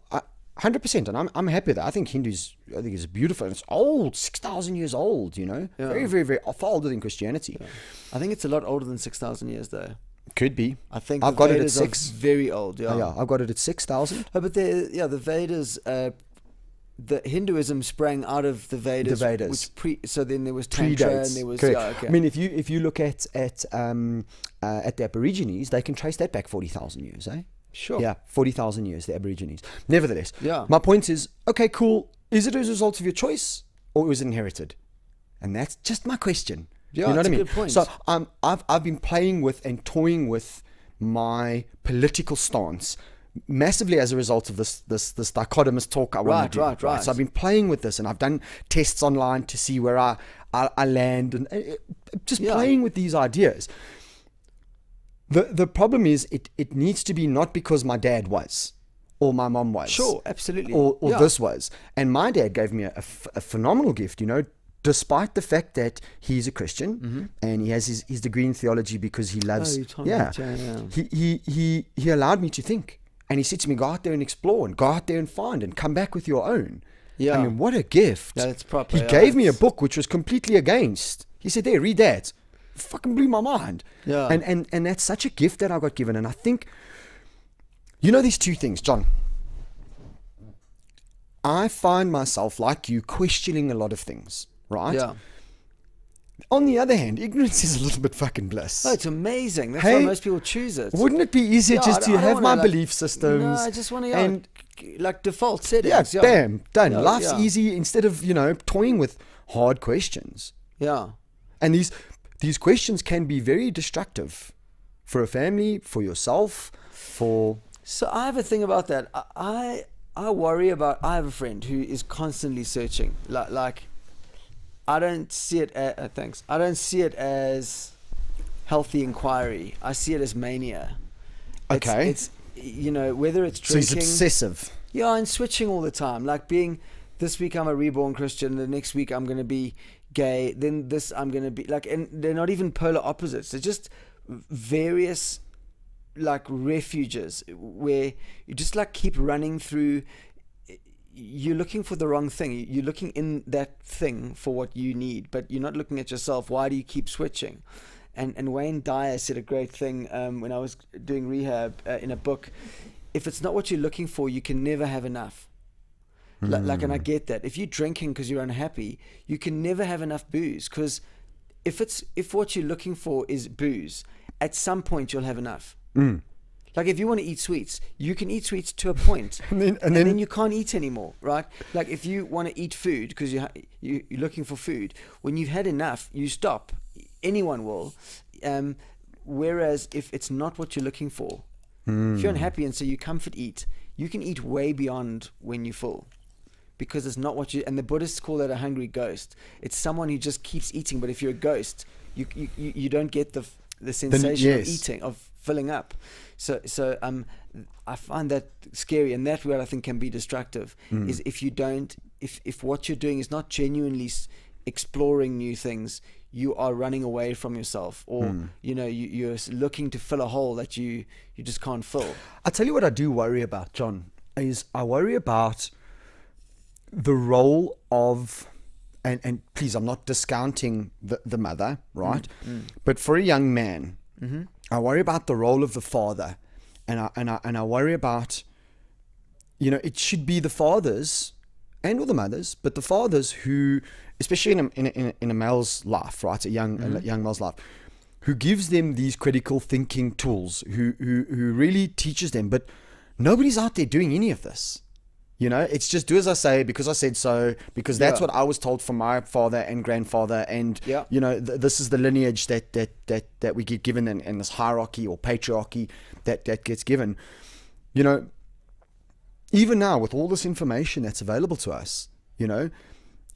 100%, and I'm happy with that. I think it's beautiful. It's old, 6,000 years old. You know, Yeah. very, very, very far older than Christianity. Yeah. I think it's a lot older than 6,000 years, though. Could be. I think I've the got it at Vedas are 6. very old. Yeah. Yeah, I've got it at 6,000. Oh, but the Vedas, the Hinduism sprang out of the Vedas. The Vedas. So then there was Tantra Predates. and there was Correct. yeah, okay. I mean, if you look at the Aborigines, they can trace that back 40,000 years, eh? Sure. Yeah, 40,000 years, the Aborigines. Nevertheless, Yeah. my point is, okay, cool. Is it as a result of your choice or was it inherited? And that's just my question. Yeah, you know it's what I a mean? good point. So I've been playing with and toying with my political stance massively as a result of this dichotomous talk I want to do. Right. So I've been playing with this and I've done tests online to see where I land and just playing with these ideas. The problem is it needs to be not because my dad was or my mom was. Sure, absolutely. Or Yeah. this was. And my dad gave me a phenomenal gift, you know, despite the fact that he's a Christian and he has his degree in theology because he loves. you told me that, yeah. He allowed me to think. And he said to me, go out there and explore and go out there and find and come back with your own. Yeah. I mean, what a gift. Yeah, that's proper. He Yeah, gave me a it's- book which was completely against. He said, there, read that. Fucking blew my mind. Yeah. And that's such a gift that I got given. And I think, you know, these two things, John. I find myself, like you, questioning a lot of things, right? Yeah. On the other hand, ignorance is a little bit fucking bliss. Oh, it's amazing. That's Hey, why most people choose it. Wouldn't it be easier Yeah, just I to don't have wanna, my like- belief systems? No, I just want to, and like default yeah, settings. bam, done. Yeah, Life's yeah. easy instead of, you know, toying with hard questions. Yeah. And these questions can be very destructive for a family, for yourself, for... So I have a thing about that. I worry about. I have a friend who is constantly searching. Like I don't see it. Thanks. I don't see it as healthy inquiry. I see it as mania. Okay. It's you know, whether it's So drinking. he's obsessive. Yeah, and switching all the time. Like being, this week I'm a reborn Christian, the next week I'm going to be gay, then this I'm going to be like, and they're not even polar opposites. They're just various like refuges where you just like keep running through. You're looking for the wrong thing. You're looking in that thing for what you need, but you're not looking at yourself. Why do you keep switching? And Wayne Dyer said a great thing when I was doing rehab in a book. If it's not what you're looking for, you can never have enough. Like, and I get that. If you're drinking because you're unhappy, you can never have enough booze. Because if what you're looking for is booze, at some point you'll have enough. Like if you want to eat sweets, you can eat sweets to a point, And then and then you can't eat anymore, right? Like if you want to eat food because you're looking for food, when you've had enough, you stop. Anyone will. Whereas if it's not what you're looking for, if you're unhappy and so you comfort eat, you can eat way beyond when you're full. Because it's not what you, and the Buddhists call that a hungry ghost. It's someone who just keeps eating, but if you're a ghost, you don't get the sensation of eating, of filling up. So I find that scary, and that word I think can be destructive. Is if you don't, if what you're doing is not genuinely exploring new things, you are running away from yourself, or you know you're looking to fill a hole that you just can't fill. I tell you what I do worry about, John, is I worry about the role of, and please, I'm not discounting the mother, right? But for a young man, I worry about the role of the father, and I worry about, you know, it should be the fathers and or the mothers, but the fathers who, especially in a male's life, right, a young male's life, who gives them these critical thinking tools, who really teaches them, but nobody's out there doing any of this. You know, it's just do as I say because I said so, because that's what I was told from my father and grandfather, and you know, this is the lineage that we get given, and this hierarchy or patriarchy that gets given. You know, even now with all this information that's available to us, you know,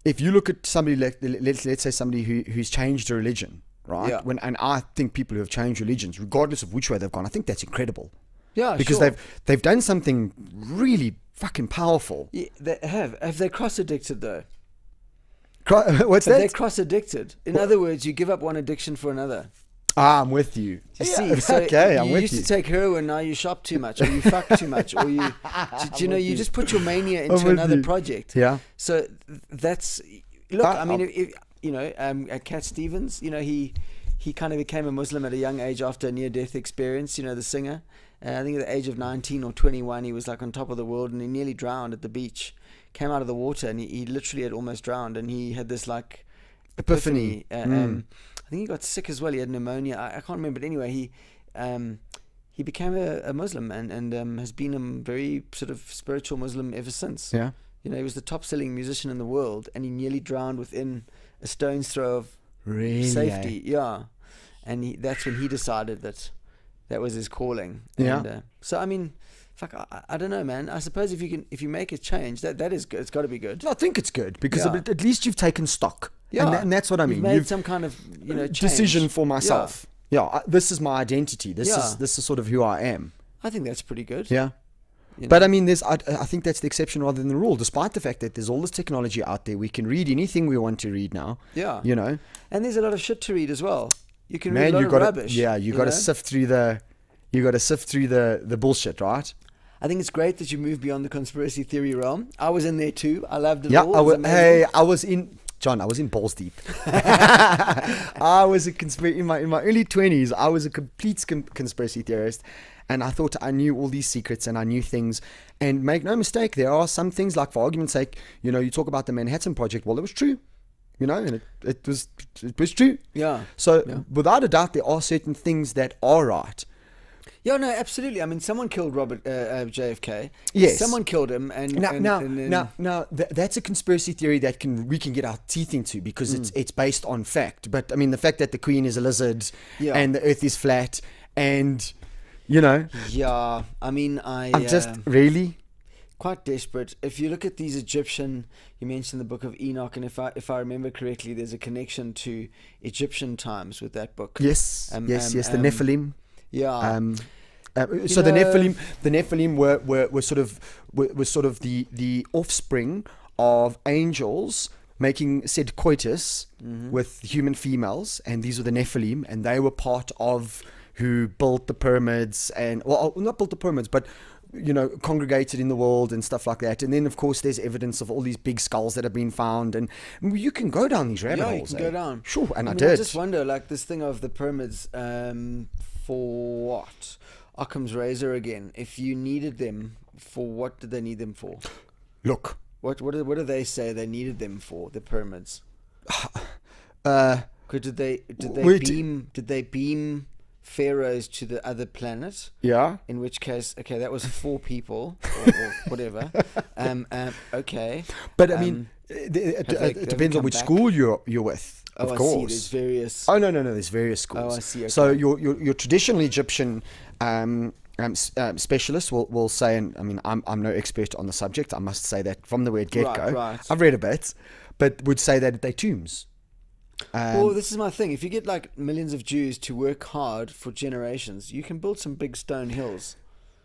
if you look at somebody like let's say somebody who's changed a religion, right? Yeah. And I think people who have changed religions, regardless of which way they've gone, I think that's incredible. Yeah, because they've done something really fucking powerful. Yeah, they have they cross addicted though? What's Have that? they cross addicted? In other words, you give up one addiction for another. I'm with you. You see, so okay, I'm you with used you. to take heroin, now you shop too much, or you fuck too much, or you know, you just put your mania into with another you. project. Yeah. So that's look. I mean, if, you know, Cat Stevens, you know, he kind of became a Muslim at a young age after a near-death experience. You know, the singer. I think at the age of 19 or 21, he was like on top of the world, and he nearly drowned at the beach. Came out of the water, and he literally had almost drowned, and he had this like epiphany. I think he got sick as well. He had pneumonia. I can't remember, but anyway, he became a Muslim and has been a very sort of spiritual Muslim ever since. Yeah. You know, he was the top-selling musician in the world, and he nearly drowned within a stone's throw of safety. Yeah, and that's when he decided that was his calling. Yeah. And, so I mean, fuck, I don't know, man. I suppose if you make a change, that is good. It's got to be good. I think it's good because at least you've taken stock. Yeah, and that's what I mean. You've made some kind of change. Decision for myself. Yeah, this is my identity. This is sort of who I am. I think that's pretty good. Yeah. You know? But I mean, I think that's the exception rather than the rule. Despite the fact that there's all this technology out there, we can read anything we want to read now. Yeah. You know. And there's a lot of shit to read as well. You can read a lot of rubbish. You got to sift through the bullshit, right? I think it's great that you moved beyond the conspiracy theory realm. I was in there too. I loved it all. I was in balls deep. I was in my early 20s. I was a complete conspiracy theorist, and I thought I knew all these secrets and I knew things. And make no mistake, there are some things, like for argument's sake, you know, you talk about the Manhattan Project. Well, it was true. You know, and it was true. Yeah. So without a doubt, there are certain things that are right. Yeah, no, absolutely. I mean, someone killed Robert JFK. Yes, someone killed him, and now that's a conspiracy theory that we can get our teeth into because it's based on fact. But I mean, the fact that the Queen is a lizard and the Earth is flat, and you know, I mean, I'm just really quite desperate. If you look at these Egyptian, you mentioned the Book of Enoch, and if I remember correctly, there's a connection to Egyptian times with that book. Yes, the Nephilim. Yeah. So the Nephilim were sort of the offspring of angels making said coitus with human females, and these were the Nephilim, and they were part of who built the pyramids, and well, not built the pyramids, but you know, congregated in the world and stuff like that. And then of course there's evidence of all these big skulls that have been found, and you can go down these rabbit holes. You can go down. Sure, and I mean, did. I just wonder, like this thing of the pyramids, for what? Occam's razor again. If you needed them, for what did they need them for? Look. What do they say they needed them for, the pyramids? Did they beam pharaohs to the other planet? Yeah. In which case, okay, that was 4 people or whatever. Okay. But I mean, it depends on which school you're with. Of course. I see. There's various. Oh no, there's various schools. Oh, I see. Okay. So your traditional Egyptian specialists will say, and I mean, I'm no expert on the subject. I must say that from the word get-go. Right. I've read a bit, but would say that they're tombs. Well, this is my thing. If you get like millions of Jews to work hard for generations, you can build some big stone hills.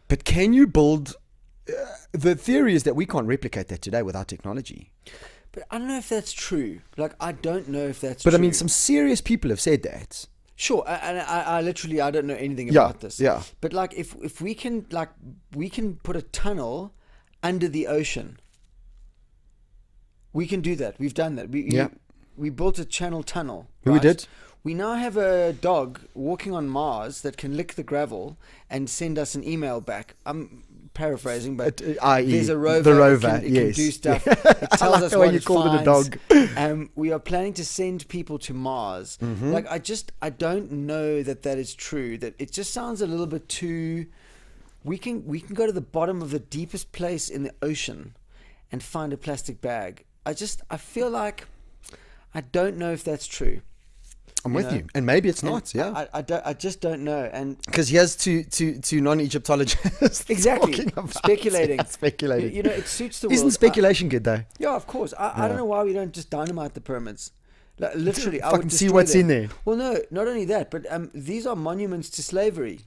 But can you build? The theory is that we can't replicate that today without technology. But I don't know if that's true. Like, I don't know if that's true. But I mean, some serious people have said that. Sure, and I literally, I don't know anything about this. Yeah. But like, if we can put a tunnel under the ocean, we can do that. We've done that. We built a channel tunnel. Right? We did. We now have a dog walking on Mars that can lick the gravel and send us an email back. I'm paraphrasing, but i.e. there's a rover. The rover, it can do stuff. Yeah. It tells I like us the way what you it called finds. it a dog. We are planning to send people to Mars. Like, I don't know that is true. That it just sounds a little bit too. We can go to the bottom of the deepest place in the ocean and find a plastic bag. I feel like I don't know if that's true. I'm with you, and maybe it's not. Yeah, I just don't know, and because here's two non-Egyptologists exactly speculating. Speculating. You know, it suits the world. Isn't speculation good though? Yeah, of course. I don't know why we don't just dynamite the pyramids. Like, literally, I fucking would see what's them. in there. Well, no, not only that, but these are monuments to slavery.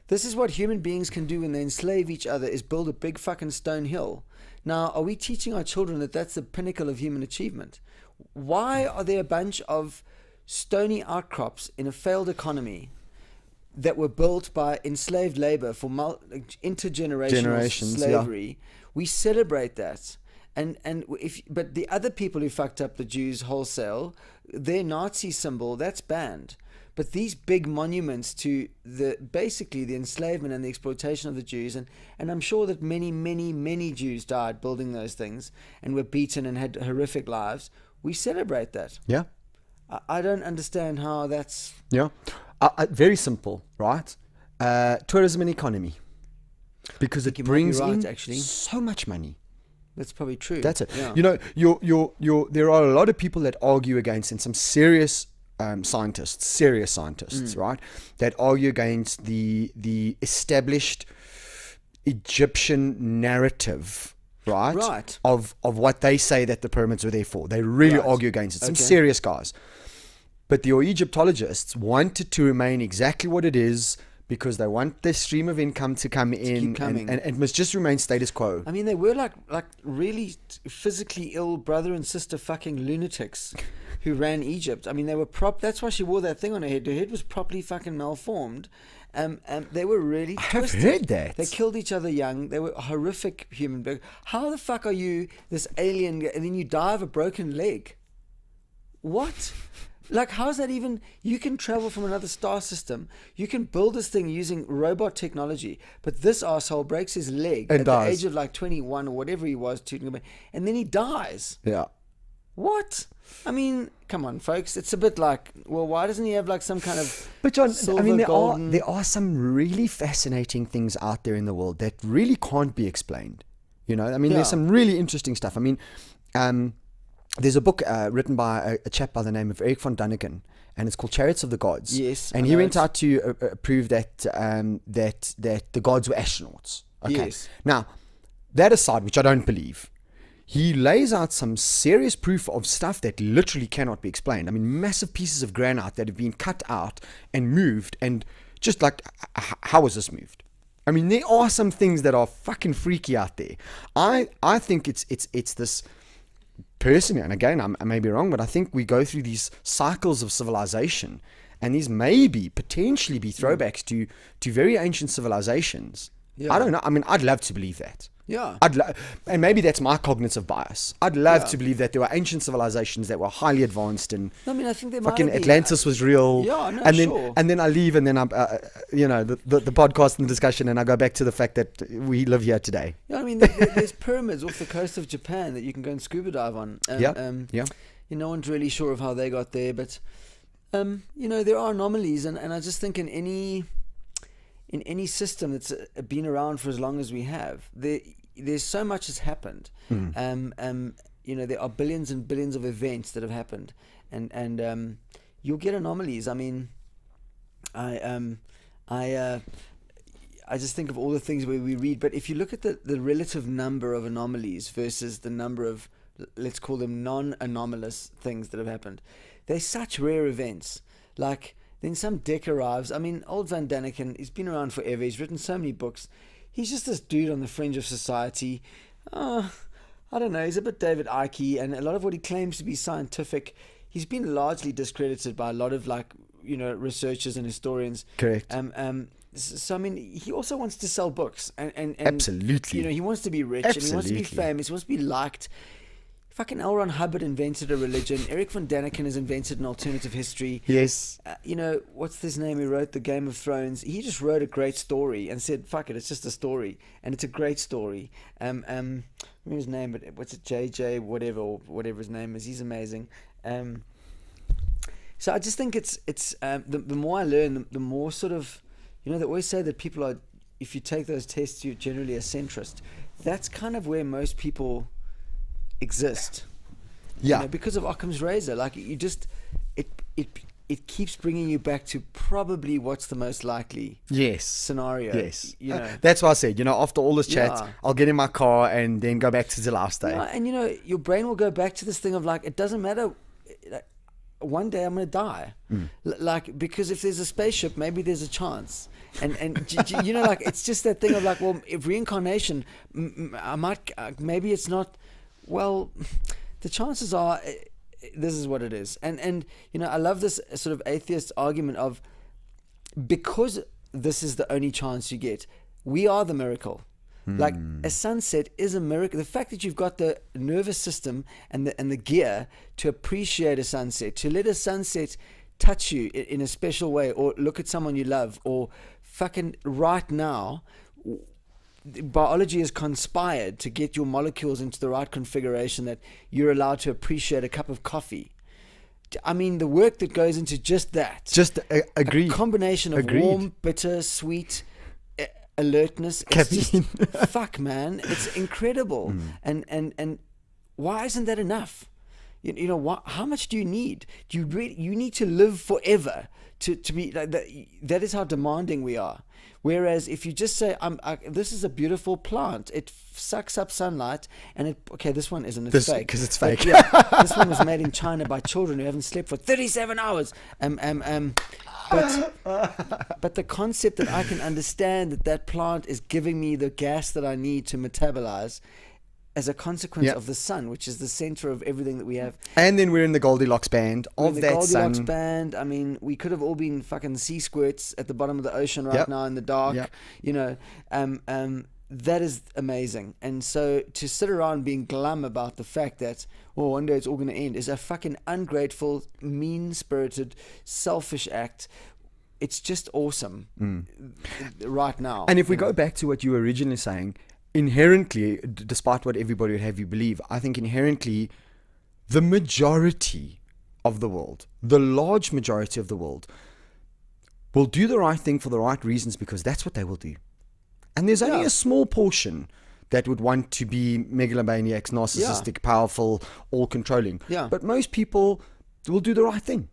This is what human beings can do when they enslave each other: is build a big fucking stone hill. Now, are we teaching our children that that's the pinnacle of human achievement? Why are there a bunch of stony outcrops in a failed economy that were built by enslaved labor for intergenerational slavery? Yeah. We celebrate that. But the other people who fucked up the Jews wholesale, their Nazi symbol, that's banned. But these big monuments to basically the enslavement and the exploitation of the Jews, and I'm sure that many, many, many Jews died building those things and were beaten and had horrific lives. We celebrate that. Yeah. I don't understand how that's... Yeah. Very simple, right? Tourism and economy. Because it brings in actually so much money. That's probably true. That's it. Yeah. You know, there are a lot of people that argue against, and some serious scientists, right, that argue against the established Egyptian narrative, right, of what they say that the pyramids were there for. They really argue against it. Some serious guys. But your Egyptologists wanted to remain exactly what it is, because they want their stream of income to come in, and it must just remain status quo. I mean, they were like really physically ill brother and sister fucking lunatics who ran Egypt. I mean, they were that's why she wore that thing on her head. Her head was properly fucking malformed. They were really twisted. I've heard that. They killed each other young. They were horrific human beings. How the fuck are you this alien, and then you die of a broken leg? What? Like, how's that even? You can travel from another star system. You can build this thing using robot technology. But this asshole breaks his leg at the age of like 21 or whatever he was, and then he dies. Yeah. What? I mean, come on, folks. It's a bit like, well, why doesn't he have like some kind of... But John, silver, I mean, golden... there are some really fascinating things out there in the world that really can't be explained. You know, I mean, there's some really interesting stuff. I mean, there's a book written by a chap by the name of Eric von Däniken, and it's called Chariots of the Gods. Yes, and he went out to prove that the gods were astronauts. Okay. Yes. Now, that aside, which I don't believe, he lays out some serious proof of stuff that literally cannot be explained. I mean, massive pieces of granite that have been cut out and moved, and just like, how was this moved? I mean, there are some things that are fucking freaky out there. I think it's this... Personally, and again, I may be wrong, but I think we go through these cycles of civilization, and these may potentially be throwbacks to very ancient civilizations. Yeah. I don't know. I mean, I'd love to believe that. Yeah. And maybe that's my cognitive bias. I'd love to believe that there were ancient civilizations that were highly advanced, and I mean, I think fucking Atlantis was real. Yeah, no, and sure. then I leave, and then I'm, the podcast and the discussion, and I go back to the fact that we live here today. Yeah, I mean, there's pyramids off the coast of Japan that you can go and scuba dive on. No one's really sure of how they got there, but there are anomalies, and I just think in any system that's been around for as long as we have, there's so much has happened. There are billions and billions of events that have happened, and you'll get anomalies. I mean, I just think of all the things where we read, but if you look at the relative number of anomalies versus the number of, let's call them non-anomalous things that have happened, they're such rare events. Like, then some dick arrives. I mean, old Van Däniken, he's been around forever. He's written so many books. He's just this dude on the fringe of society. I don't know. He's a bit David Icke, and a lot of what he claims to be scientific, he's been largely discredited by a lot of researchers and historians. Correct. So I mean, he also wants to sell books, and absolutely. He wants to be rich, and he wants to be famous. He wants to be liked. Fucking L. Ron Hubbard invented a religion. Eric von Daniken has invented an alternative history. Yes. You know, what's his name? He wrote the Game of Thrones. He just wrote a great story and said, "Fuck it, it's just a story," and it's a great story. Remember his name, but what's it? JJ, whatever, or whatever his name is. He's amazing. So I just think it's the more I learn, the more sort of, you know, they always say that people are, if you take those tests, you're generally a centrist. That's kind of where most people exist. Yeah. You know, because of Occam's razor, like you just, it keeps bringing you back to probably what's the most likely scenario. Yes. You know. That's why I said, you know, after all this chat, Yeah. I'll get in my car and then go back to the last day. Yeah, and you know, your brain will go back to this thing of like, it doesn't matter. Like, one day I'm going to die. Like, because if there's a spaceship, maybe there's a chance. And you know, like, it's just that thing of like, well, if reincarnation, I might, maybe it's not, well, the chances are this is what it is. And you know, I love this sort of atheist argument of, because this is the only chance you get, we are the miracle. Like, a sunset is a miracle. The fact that you've got the nervous system and the gear to appreciate a sunset, to let a sunset touch you in a special way, or look at someone you love, or fucking right now, biology has conspired to get your molecules into the right configuration that you're allowed to appreciate a cup of coffee. I mean, the work that goes into just that. Just agreed. A combination of warm, bitter, sweet, alertness. It's just, fuck, man, it's incredible. And why isn't that enough? You know what? How much do you need? Do you really? You need to live forever to be like that. That is how demanding we are. Whereas if you just say, this is a beautiful plant. It sucks up sunlight, and this one isn't. It's fake. Because it's fake. Yeah, this one was made in China by children who haven't slept for 37 hours. But the concept that I can understand that plant is giving me the gas that I need to metabolize as a consequence of the sun, which is the center of everything that we have. And then we're in the Goldilocks band of that sun. Goldilocks band. I mean, we could have all been fucking sea squirts at the bottom of the ocean right now in the dark. Yep. You know, that is amazing. And so to sit around being glum about the fact that, one day it's all going to end, is a fucking ungrateful, mean-spirited, selfish act. It's just awesome right now. And if we go back to what you were originally saying, inherently, despite what everybody would have you believe, I think inherently the majority of the world, the large majority of the world, will do the right thing for the right reasons, because that's what they will do. And there's only a small portion that would want to be megalomaniacs, narcissistic, powerful, all-controlling. Yeah. But most people will do the right thing.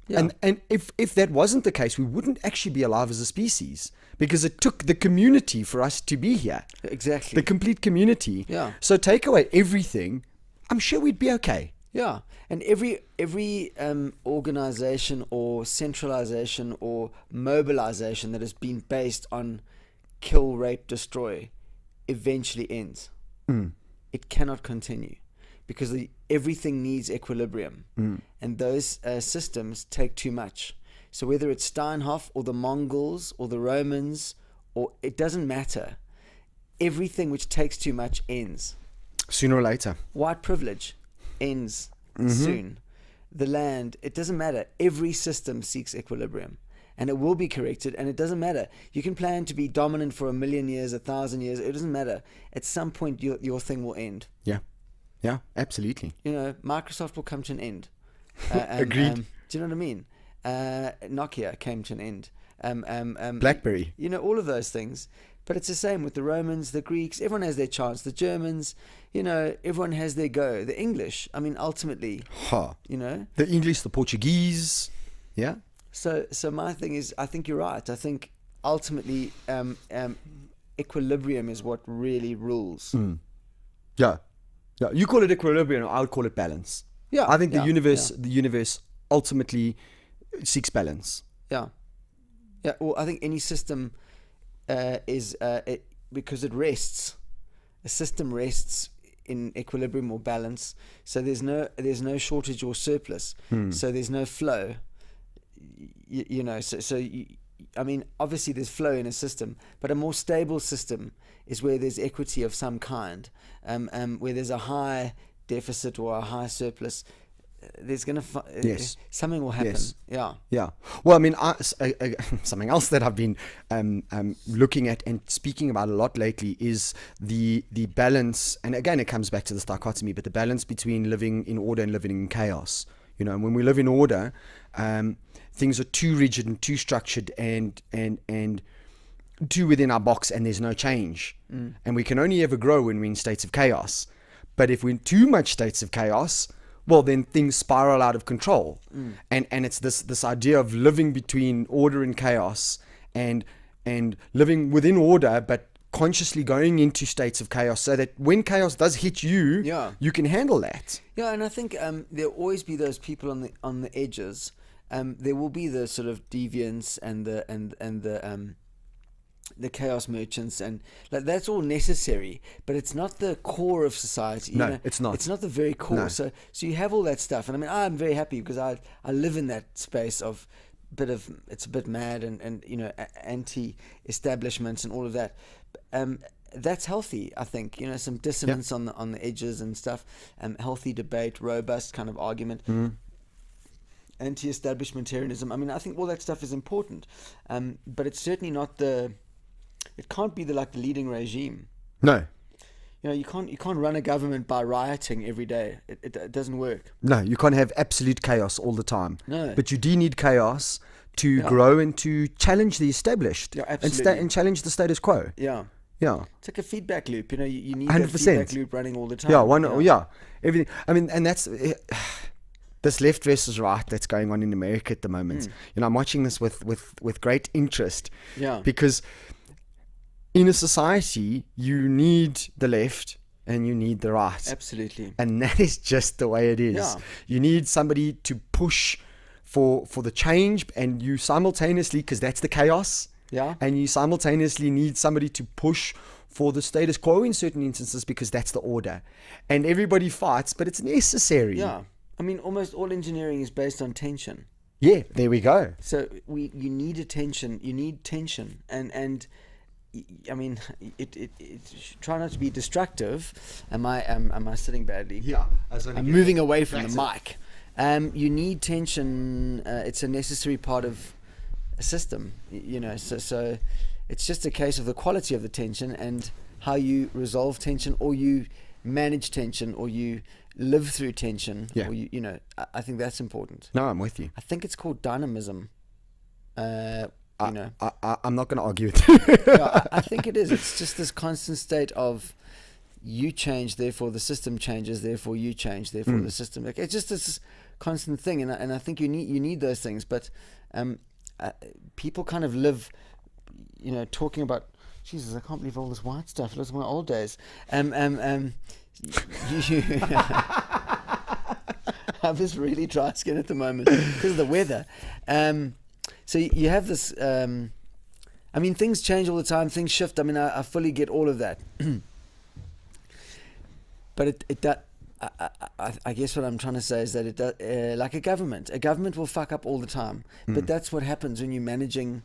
Yeah. And if that wasn't the case, we wouldn't actually be alive as a species, because it took the community for us to be here. Exactly. The complete community. Yeah. So take away everything, I'm sure we'd be okay. Yeah. And every organization or centralization or mobilization that has been based on kill, rape, destroy eventually ends. It cannot continue, because everything needs equilibrium, and those systems take too much. So whether it's Steinhoff or the Mongols or the Romans, or it doesn't matter, everything which takes too much ends sooner or later. White privilege ends soon. The land, it doesn't matter. Every system seeks equilibrium, and it will be corrected, and it doesn't matter. You can plan to be dominant for 1,000,000 years, 1,000 years. It doesn't matter. At some point, your thing will end. Yeah, absolutely. You know, Microsoft will come to an end. Agreed. Do you know what I mean? Nokia came to an end. BlackBerry. You know, all of those things. But it's the same with the Romans, the Greeks. Everyone has their chance. The Germans, you know, everyone has their go. The English, I mean, ultimately, you know. The English, the Portuguese. Yeah. So my thing is, I think you're right. I think ultimately equilibrium is what really rules. Yeah. You call it equilibrium, I would call it balance. Yeah. I think the universe ultimately seeks balance. Yeah. Well, I think any system is because it rests. A system rests in equilibrium or balance. So there's no shortage or surplus. So there's no flow. You know, I mean, obviously there's flow in a system, but a more stable system is where there's equity of some kind, where there's a high deficit or a high surplus, there's going to Yes. something will happen. Yes. Yeah. Yeah. Well, I mean, something else that I've been looking at and speaking about a lot lately is the balance. And again, it comes back to this dichotomy, but the balance between living in order and living in chaos. You know, when we live in order, things are too rigid and too structured and too within our box, and there's no change. And we can only ever grow when we're in states of chaos. But if we're in too much states of chaos, well, then things spiral out of control. And it's this idea of living between order and chaos, and living within order, but consciously going into states of chaos, so that when chaos does hit you, you can handle that. Yeah, and I think there'll always be those people on the edges. There will be the sort of deviants and the chaos merchants, and like, that's all necessary, but it's not the core of society. No, it's not. It's not the very core. No. So you have all that stuff, and I mean, I'm very happy because I live in that space of it's a bit mad and you know, anti-establishment and all of that. That's healthy, I think. You know, some dissonance on the edges and stuff. Healthy debate, robust kind of argument. Anti-establishmentarianism. I mean, I think all that stuff is important, but it's certainly not it can't be the leading regime. No. You know, you can't run a government by rioting every day. It doesn't work. No, you can't have absolute chaos all the time. No. But you do need chaos to grow and to challenge the established. Yeah, absolutely. And challenge the status quo. Yeah. Yeah. It's like a feedback loop. You know, you need 100%. that feedback loop running all the time. Yeah, everything. I mean, and that's this left versus right that's going on in America at the moment. You know, I'm watching this with great interest. Yeah. Because in a society, you need the left and you need the right. Absolutely. And that is just the way it is. Yeah. You need somebody to push for the change, and you simultaneously, because that's the chaos, and you simultaneously need somebody to push for the status quo in certain instances, because that's the order. And everybody fights, but it's necessary. Yeah. I mean, almost all engineering is based on tension. Yeah, there we go. So you need a tension. You need tension, and I mean, it try not to be destructive. Am I sitting badly? Yeah, I'm moving away from the mic. You need tension. It's a necessary part of a system. You know, so it's just a case of the quality of the tension and how you resolve tension, or you manage tension, or you live through tension. Yeah. Or you know, I think that's important. No, I'm with you. I think it's called dynamism. You know, I'm not going to argue with you. Yeah, I think it is. It's just this constant state of you change, therefore the system changes, therefore you change, therefore the system. Like, it's just this constant thing, and I think you need those things. But people kind of live, you know, talking about, Jesus, I can't believe all this white stuff. It was my old days. I'm just really dry skin at the moment because of the weather. So you have this. I mean, things change all the time. Things shift. I mean, I fully get all of that. But I guess what I'm trying to say is that it does, like a government will fuck up all the time. But that's what happens when you're managing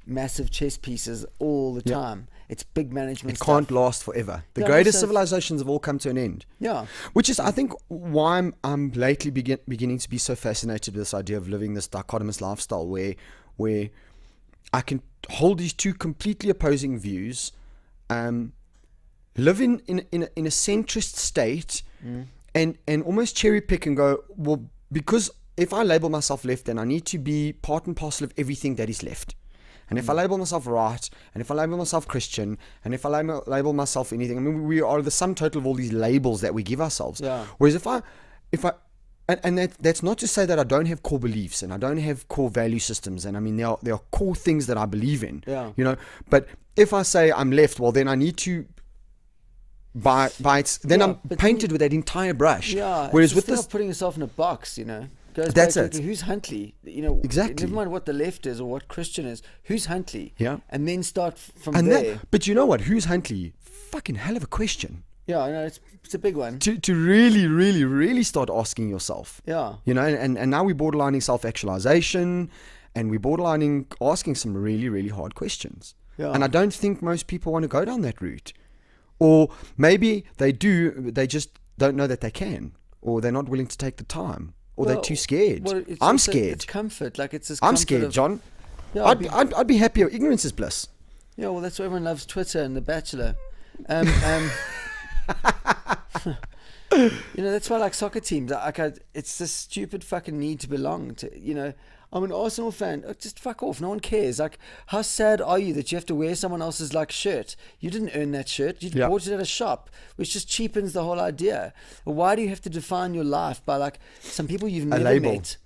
massive chess pieces all the time. It's big management. It can't last forever. The greatest civilizations have all come to an end. Yeah. Which is, I think, why I'm lately beginning to be so fascinated with this idea of living this dichotomous lifestyle where I can hold these two completely opposing views, live in a centrist state, and almost cherry pick and go, well, because if I label myself left, then I need to be part and parcel of everything that is left. And if I label myself right, and if I label myself Christian, and if I label myself anything, I mean, we are the sum total of all these labels that we give ourselves. Yeah. Whereas if I, and that's not to say that I don't have core beliefs and I don't have core value systems. And I mean, there are core things that I believe in. Yeah. You know, but if I say I'm left, well, then I need to. By then I'm painted with that entire brush. Yeah. Whereas with this, putting yourself in a box, you know. Goes That's back it. to who's Huntley? You know, Exactly. Never mind what the left is or what Christian is. Who's Huntley? Yeah. And then start from there. But you know what? Who's Huntley? Fucking hell of a question. Yeah, I know it's a big one. To really, really, really start asking yourself. Yeah. You know, and now we're borderlining self-actualization, and we're borderlining asking some really, really hard questions. Yeah. And I don't think most people want to go down that route. Or maybe they do, they just don't know that they can, or they're not willing to take the time, or they're too scared. I'm scared. It's comfort. Like it's this I'm comfort scared, of, John. Yeah, I'd be happier. Ignorance is bliss. Yeah, well, that's why everyone loves Twitter and The Bachelor. That's why I like soccer teams. It's this stupid fucking need to belong to, I'm an Arsenal fan. Just fuck off. No one cares. Like, how sad are you that you have to wear someone else's like shirt? You didn't earn that shirt. You bought it at a shop, which just cheapens the whole idea. Why do you have to define your life by like some people you've never met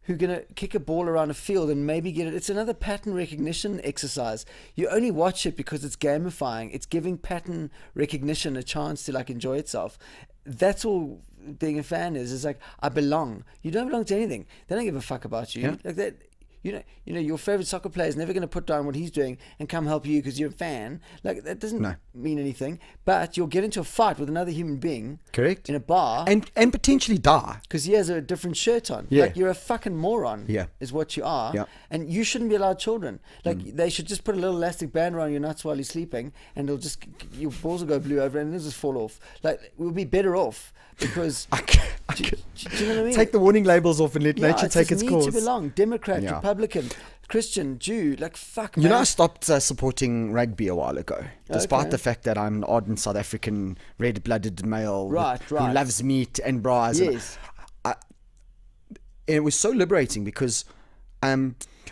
who are going to kick a ball around a field and maybe get it? It's another pattern recognition exercise. You only watch it because it's gamifying. It's giving pattern recognition a chance to like enjoy itself. That's all being a fan is like, I belong. You don't belong to anything. They don't give a fuck about you. Like that. Your favorite soccer player is never going to put down what he's doing and come help you because you're a fan. Like, that doesn't mean anything. But you'll get into a fight with another human being, correct, in a bar, and potentially die because he has a different shirt on. Yeah. Like, you're a fucking moron. Yeah, is what you are. Yeah. And you shouldn't be allowed children. Like, they should just put a little elastic band around your nuts while you're sleeping, and your balls will go blue over, and it'll just fall off. Like, we'll be better off. Because do you know what I mean? Take the warning labels off and let nature take its course. Need to belong. Democrat, Republican, Christian, Jew, like fuck. Man. I stopped supporting rugby a while ago, despite the fact that I'm an ardent South African red-blooded male who loves meat and bras. Yes. And it was so liberating because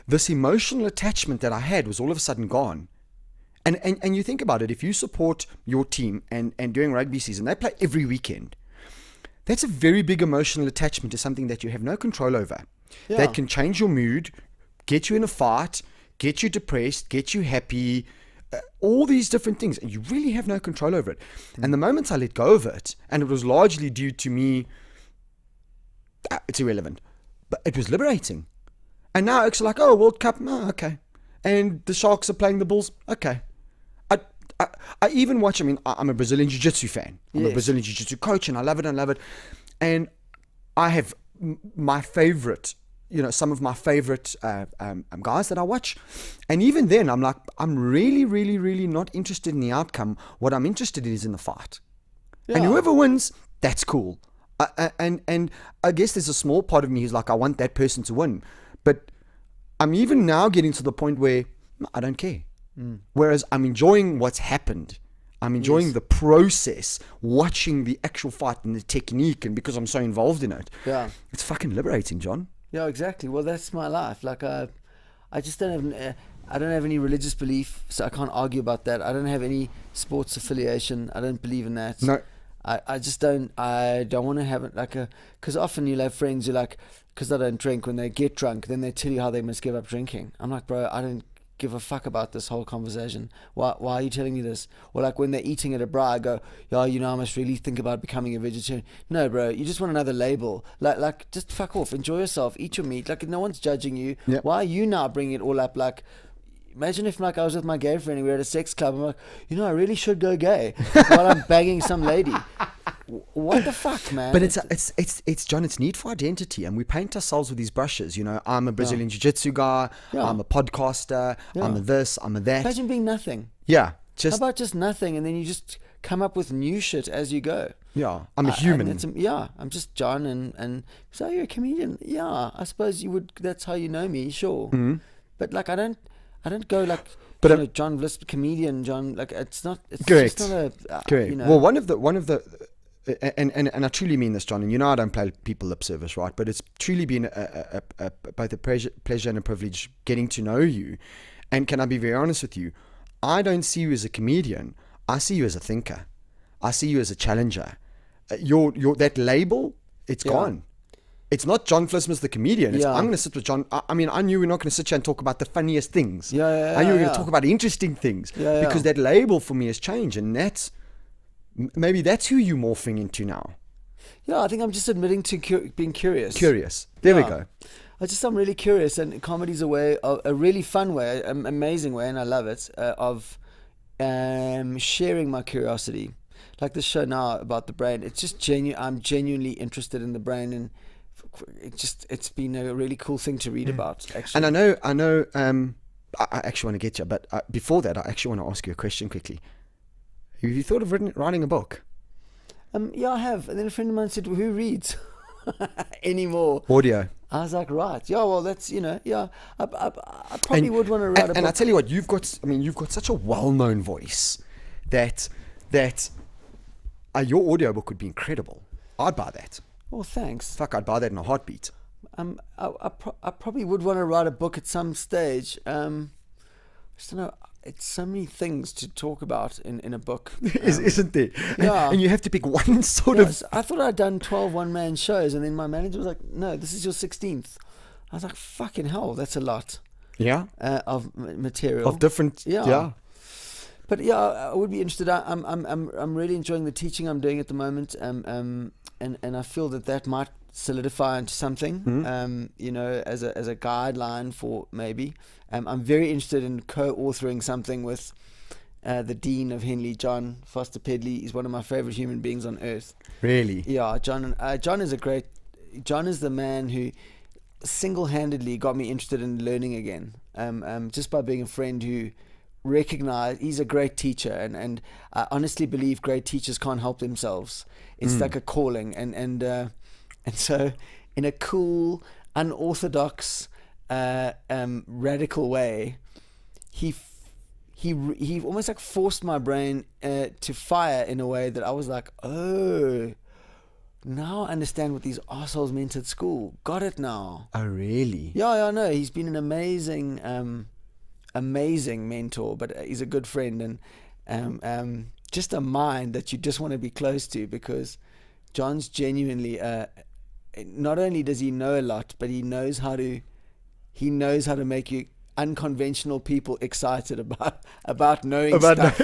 this emotional attachment that I had was all of a sudden gone. And you think about it, if you support your team and during rugby season, they play every weekend. That's a very big emotional attachment to something that you have no control over. Yeah. That can change your mood, get you in a fight, get you depressed, get you happy, all these different things. And you really have no control over it. And the moment I let go of it, and it was largely due to me, it's irrelevant, but it was liberating. And now it's like, oh, World Cup, okay. And the Sharks are playing the Bulls, okay. I even watch, I'm a Brazilian Jiu-Jitsu fan. I'm a Brazilian Jiu-Jitsu coach, and I love it. And I have my favorite, some of my favorite guys that I watch. And even then, I'm like, I'm really, really, really not interested in the outcome. What I'm interested in is in the fight. Yeah. And whoever wins, that's cool. And I guess there's a small part of me who's like, I want that person to win. But I'm even now getting to the point where I don't care. Whereas I'm enjoying what's happened. I'm enjoying the process, watching the actual fight and the technique, and because I'm so involved in it, it's fucking liberating, John. Yeah, exactly. Well, that's my life. Like, I just don't have any religious belief, so I can't argue about that. I don't have any sports affiliation. I don't believe in that. No. I just don't. I don't want to have it because often you'll have friends who because they don't drink, when they get drunk, then they tell you how they must give up drinking. I'm like, bro, I don't give a fuck about this whole conversation. Why are you telling me this? Or like when they're eating at a bar, I go, I must really think about becoming a vegetarian. No, bro, you just want another label. Like just fuck off, enjoy yourself, eat your meat. Like, no one's judging you. Yep. Why are you now bringing it all up? Like, imagine if I was with my gay friend and we were at a sex club. I'm like, I really should go gay while I'm banging some lady. What the fuck, man? But it's John, it's need for identity, and we paint ourselves with these brushes. I'm a Brazilian Jiu-Jitsu guy. I'm a podcaster. I'm a this. I'm a that. Imagine being nothing. Yeah. How about just nothing, and then you just come up with new shit as you go. Yeah. I'm a human. I'm just John, and so you're a comedian. Yeah, I suppose you would. That's how you know me. Sure. Mm-hmm. But like, I don't go like. But John Vlismas, comedian. John, like, it's not. It's correct. Just not a. Correct. Well, one of the. And I truly mean this, John, and I don't play people lip service, right? But it's truly been both a pleasure and a privilege getting to know you. And can I be very honest with you? I don't see you as a comedian. I see you as a thinker. I see you as a challenger. Your that label, it's gone. It's not John Vlismas the comedian. It's, I'm going to sit with John. I knew we're not going to sit here and talk about the funniest things. I knew we were going to talk about interesting things. Because that label for me has changed, and maybe that's who you're morphing into now. Yeah, I think I'm just admitting to being curious. There we go. I'm really curious, and comedy's a really fun way, an amazing way, and I love it, of sharing my curiosity. Like this show now about the brain, it's just genuine. I'm genuinely interested in the brain, and it's been a really cool thing to read about, actually. And I know. I actually want to get you, but before that, I actually want to ask you a question quickly. Have you thought of writing a book? Yeah, I have. And then a friend of mine said, well, who reads anymore? Audio. I was like, right. Yeah, well, that's, yeah. I probably would want to write a book. And I tell you what, you've got such a well-known voice that your audiobook would be incredible. I'd buy that. Well, thanks. Fuck, I'd buy that in a heartbeat. I probably would want to write a book at some stage. I just don't know. It's so many things to talk about in a book. Isn't there? Yeah. And you have to pick one sort of... I thought I'd done 12 one-man shows, and then my manager was like, no, this is your 16th. I was like, fucking hell, that's a lot. Yeah. Of material. Of different... Yeah. But yeah, I would be interested. I'm really enjoying the teaching I'm doing at the moment. And I feel that might solidify into something, as a guideline for maybe. I'm very interested in co-authoring something with the Dean of Henley, John Foster Pedley. He's one of my favorite human beings on earth. Really? Yeah, John is the man who single-handedly got me interested in learning again, just by being a friend who recognized he's a great teacher, and I honestly believe great teachers can't help themselves. It's like a calling, and so in a cool, unorthodox, radical way, he almost like forced my brain to fire in a way that I was like, oh, now I understand what these assholes meant at school. Got it now. Oh, really? Yeah, no, he's been an amazing mentor, but he's a good friend, and just a mind that you just want to be close to, because John's genuinely not only does he know a lot, but he knows how to make you unconventional people excited about knowing stuff.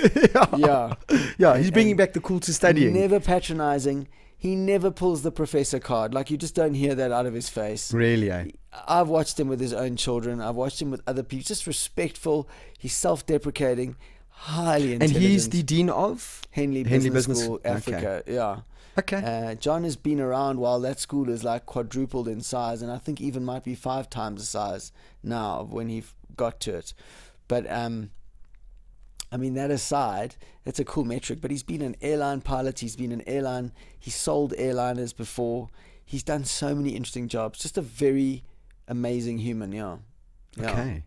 Yeah, he's bringing back the cool to studying. Never patronizing. He never pulls the professor card. Like, you just don't hear that out of his face. Really, eh? I've watched him with his own children. I've watched him with other people. Just respectful. He's self-deprecating, highly intelligent. And he's the dean of Henley Business School, Africa. Okay. Yeah. Okay. John has been around while that school is like quadrupled in size, and I think even might be 5 times the size now of when he got to it. But I mean, that aside, that's a cool metric. But he's been an airline pilot. He's sold airliners before. He's done so many interesting jobs. Just a very amazing human, yeah. Okay.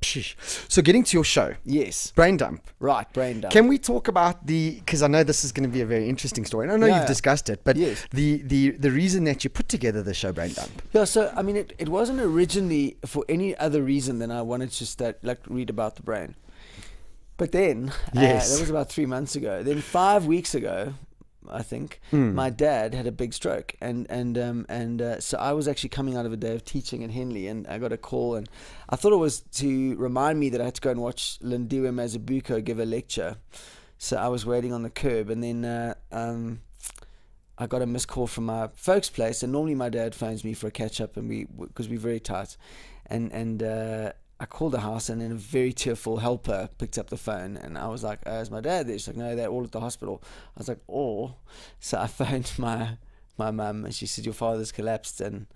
So getting to your show. Yes. Brain dump. Right, brain dump. Can we talk about because I know this is going to be a very interesting story, and I know you've discussed it, but yes. the reason that you put together the show Brain Dump. Yeah, so I mean, it wasn't originally for any other reason than I wanted to read about the brain. But then, that was about 3 months ago. Then 5 weeks ago, I think, my dad had a big stroke, and so I was actually coming out of a day of teaching at Henley, and I got a call, and I thought it was to remind me that I had to go and watch Lindiwe Mazibuko give a lecture. So I was waiting on the curb, and then I got a missed call from my folks' place, and normally my dad phones me for a catch up, and because we're very tight, and I called the house, and then a very tearful helper picked up the phone, and I was like, is my dad there? She's like, no, they're all at the hospital. I was like, oh. So I phoned my mum, and she said, your father's collapsed, and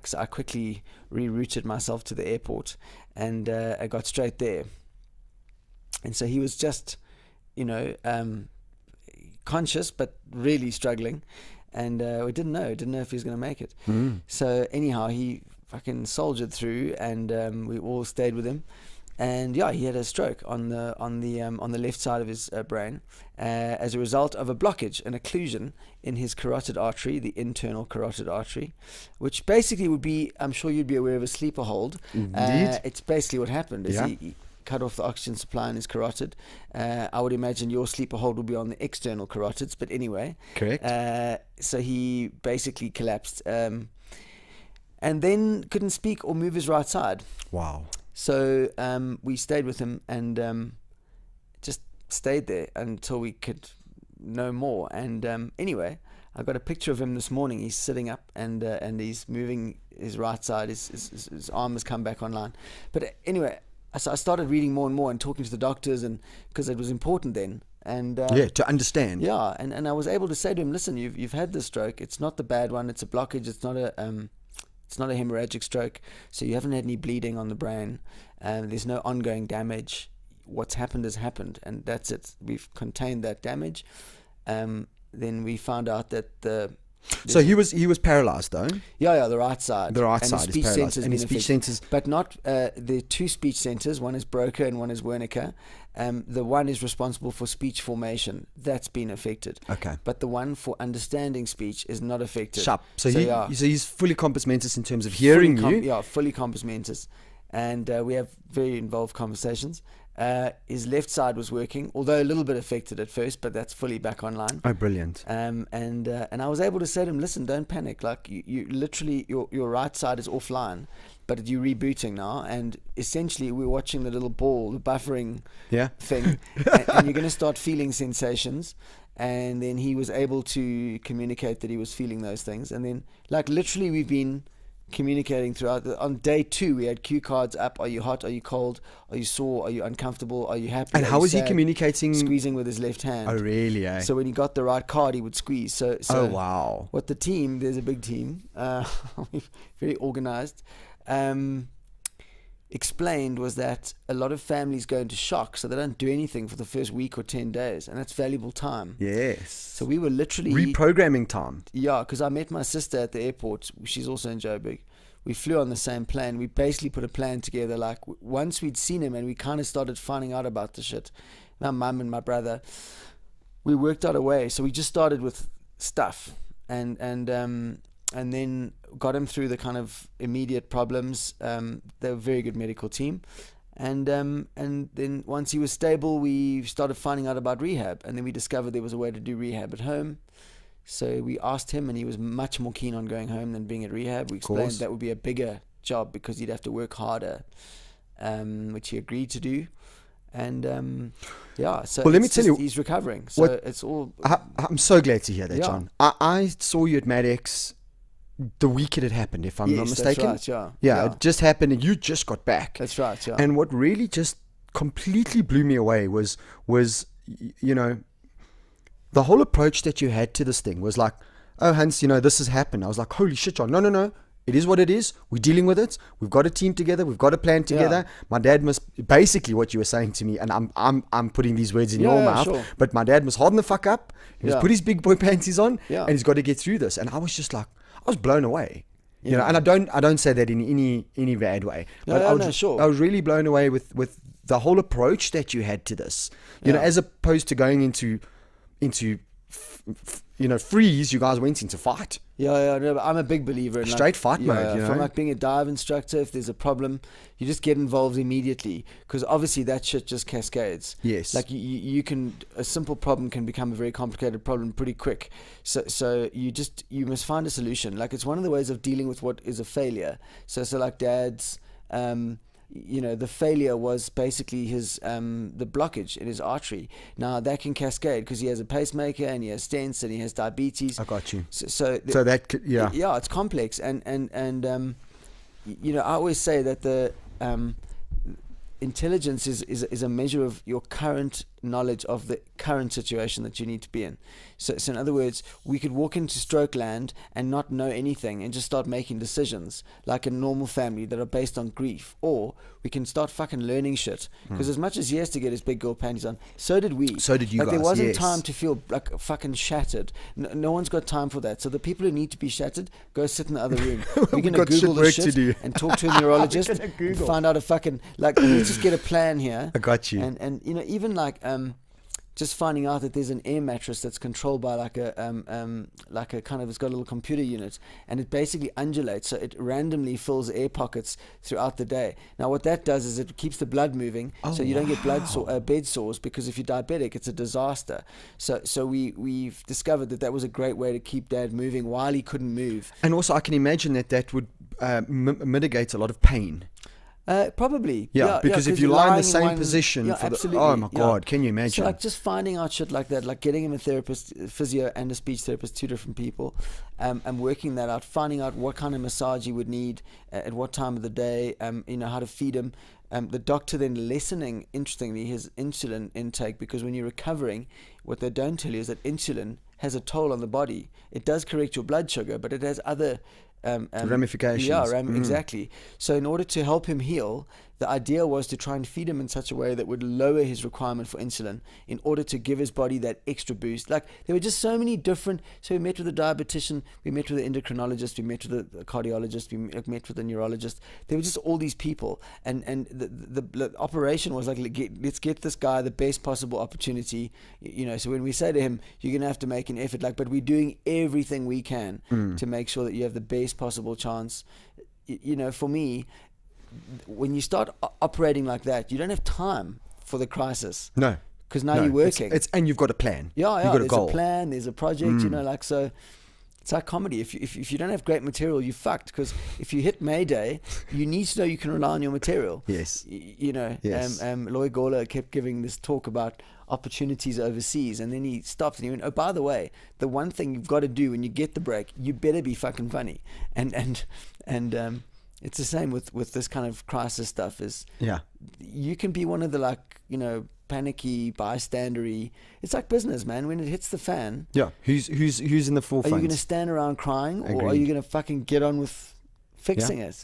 so I quickly rerouted myself to the airport, and I got straight there. And so he was just, conscious, but really struggling, and we didn't know if he was going to make it. So anyhow, he fucking soldiered through, and we all stayed with him, and he had a stroke on the left side of his brain as a result of a blockage, an occlusion in his carotid artery, the internal carotid artery, which basically would be, I'm sure you'd be aware of, a sleeper hold. Indeed. It's basically what happened is he cut off the oxygen supply in his carotid. I would imagine your sleeper hold would be on the external carotids, but anyway. Correct. So he basically collapsed. And then couldn't speak or move his right side. Wow. So we stayed with him, and just stayed there until we could know more. And anyway, I got a picture of him this morning. He's sitting up, and he's moving his right side. His arm has come back online. But anyway, so I started reading more and more and talking to the doctors, and because it was important then. And to understand. Yeah, and I was able to say to him, listen, you've had this stroke. It's not the bad one. It's a blockage. It's not a hemorrhagic stroke, so you haven't had any bleeding on the brain. There's no ongoing damage. What's happened has happened, and that's it. We've contained that damage. then we found out that So he was paralyzed though. Yeah, the right side. The right and side is paralyzed, and his speech centers. But not the two speech centers. One is Broca and one is Wernicke. The one is responsible for speech formation. That's been affected. Okay. But the one for understanding speech is not affected. Sharp. So he's fully compos mentis in terms of hearing you. Fully compos mentis, and we have very involved conversations. His left side was working, although a little bit affected at first, but that's fully back online. Oh, brilliant! And I was able to say to him, "Listen, don't panic. Like you literally, your right side is offline, but you're rebooting now, and essentially we're watching the little ball, the buffering thing, and you're going to start feeling sensations." And then he was able to communicate that he was feeling those things, and then like literally we've been communicating throughout. On day 2 we had cue cards up. Are you hot? Are you cold? Are you sore? Are you uncomfortable? Are you happy? And how was he communicaking? Squeezing with his left hand. Oh really? So when he got the right card he would squeeze. So oh wow. What the team, there's a big team, very organized, explained was that a lot of families go into shock, so they don't do anything for the first week or 10 days, and that's valuable time. Yes. So we were literally reprogramming time. Yeah, because I met my sister at the airport. She's also in Joburg. We flew on the same plane. We basically put a plan together. Like once we'd seen him and we kind of started finding out about the shit, my mum and my brother, we worked out a way. So we just started with stuff and then got him through the kind of immediate problems. They're a very good medical team. And then once he was stable, we started finding out about rehab. And then we discovered there was a way to do rehab at home. So we asked him, and he was much more keen on going home than being at rehab. We explained that would be a bigger job because he'd have to work harder, which he agreed to do. And so well, let me tell you, he's recovering. So it's all. I'm so glad to hear that, John. I saw you at Maddox the week it had happened, if I'm not mistaken. That's right, it just happened and you just got back. That's right, yeah. And what really just completely blew me away was you know, the whole approach that you had to this thing was like, oh Hans, you know, this has happened. I was like, holy shit, John, no, it is what it is. We're dealing with it. We've got a team together. We've got a plan together. My dad must, basically what you were saying to me, and I'm putting these words in your mouth, but my dad must harden the fuck up. He must put his big boy panties on, and he's got to get through this. And I was just like, I was blown away. You know, and I don't say that in any bad way. But I was really blown away with the whole approach that you had to this. You know, as opposed to going into freeze, you guys went into fight. No, but I'm a big believer in straight fight mode. You know? From like being a dive instructor, if there's a problem, you just get involved immediately, because obviously that shit just cascades. Yes. Like you can, a simple problem can become a very complicated problem pretty quick. So you must find a solution. Like it's one of the ways of dealing with what is a failure. So like Dad's, the failure was basically his the blockage in his artery. Now that can cascade because he has a pacemaker and he has stents and he has diabetes. I got you. So that could, it's complex and I always say that the intelligence is a measure of your current knowledge of the current situation that you need to be in. So in other words, we could walk into stroke land and not know anything and just start making decisions like a normal family that are based on grief, or we can start fucking learning shit, because as much as he has to get his big girl panties on, so did we. So did you guys. There wasn't time to feel like fucking shattered. No one's got time for that. So the people who need to be shattered, go sit in the other room. We're going to Google this shit and talk to a neurologist and find out a fucking, like, let's just get a plan here. I got you. And even like just finding out that there's an air mattress that's controlled by like a kind of, it's got a little computer unit, and it basically undulates, so it randomly fills air pockets throughout the day. Now what that does is it keeps the blood moving, so you don't get bed sores, because if you're diabetic it's a disaster. So we've discovered that was a great way to keep Dad moving while he couldn't move. And also I can imagine that would mitigate a lot of pain. Probably. Because if you lie in the same position oh my God, can you imagine? So like just finding out shit like that, like getting him a therapist, physio and a speech therapist, 2 different people, and working that out, finding out what kind of massage he would need, at what time of the day, how to feed him. The doctor then lessening, interestingly, his insulin intake, because when you're recovering, what they don't tell you is that insulin has a toll on the body. It does correct your blood sugar, but it has other ramifications. Exactly. So in order to help him heal, the idea was to try and feed him in such a way that would lower his requirement for insulin in order to give his body that extra boost. Like, there were just so many different. So we met with a diabetician, we met with an endocrinologist, we met with a cardiologist, we met with a neurologist. There were just all these people, and the operation was like, let's get this guy the best possible opportunity. So when we say to him, you're gonna have to make an effort, like, but we're doing everything we can to make sure that you have the best possible chance. For me, when you start operating like that, you don't have time for the crisis. No, because now you're working. And you've got a plan. Yeah. You've got there's a goal. A plan. There's a project. So it's like comedy. If you don't have great material, you're fucked. Because if you hit Mayday, you need to know you can rely on your material. Yes. Yes. Lloyd Gawler kept giving this talk about opportunities overseas, and then he stopped and he went, "Oh, by the way, the one thing you've got to do when you get the break, you better be fucking funny." And it's the same with this kind of crisis stuff. Is you can be one of the panicky, bystandery. It's like business, man. When it hits the fan, who's in the forefront? Are you going to stand around crying, or are you going to fucking get on with fixing it?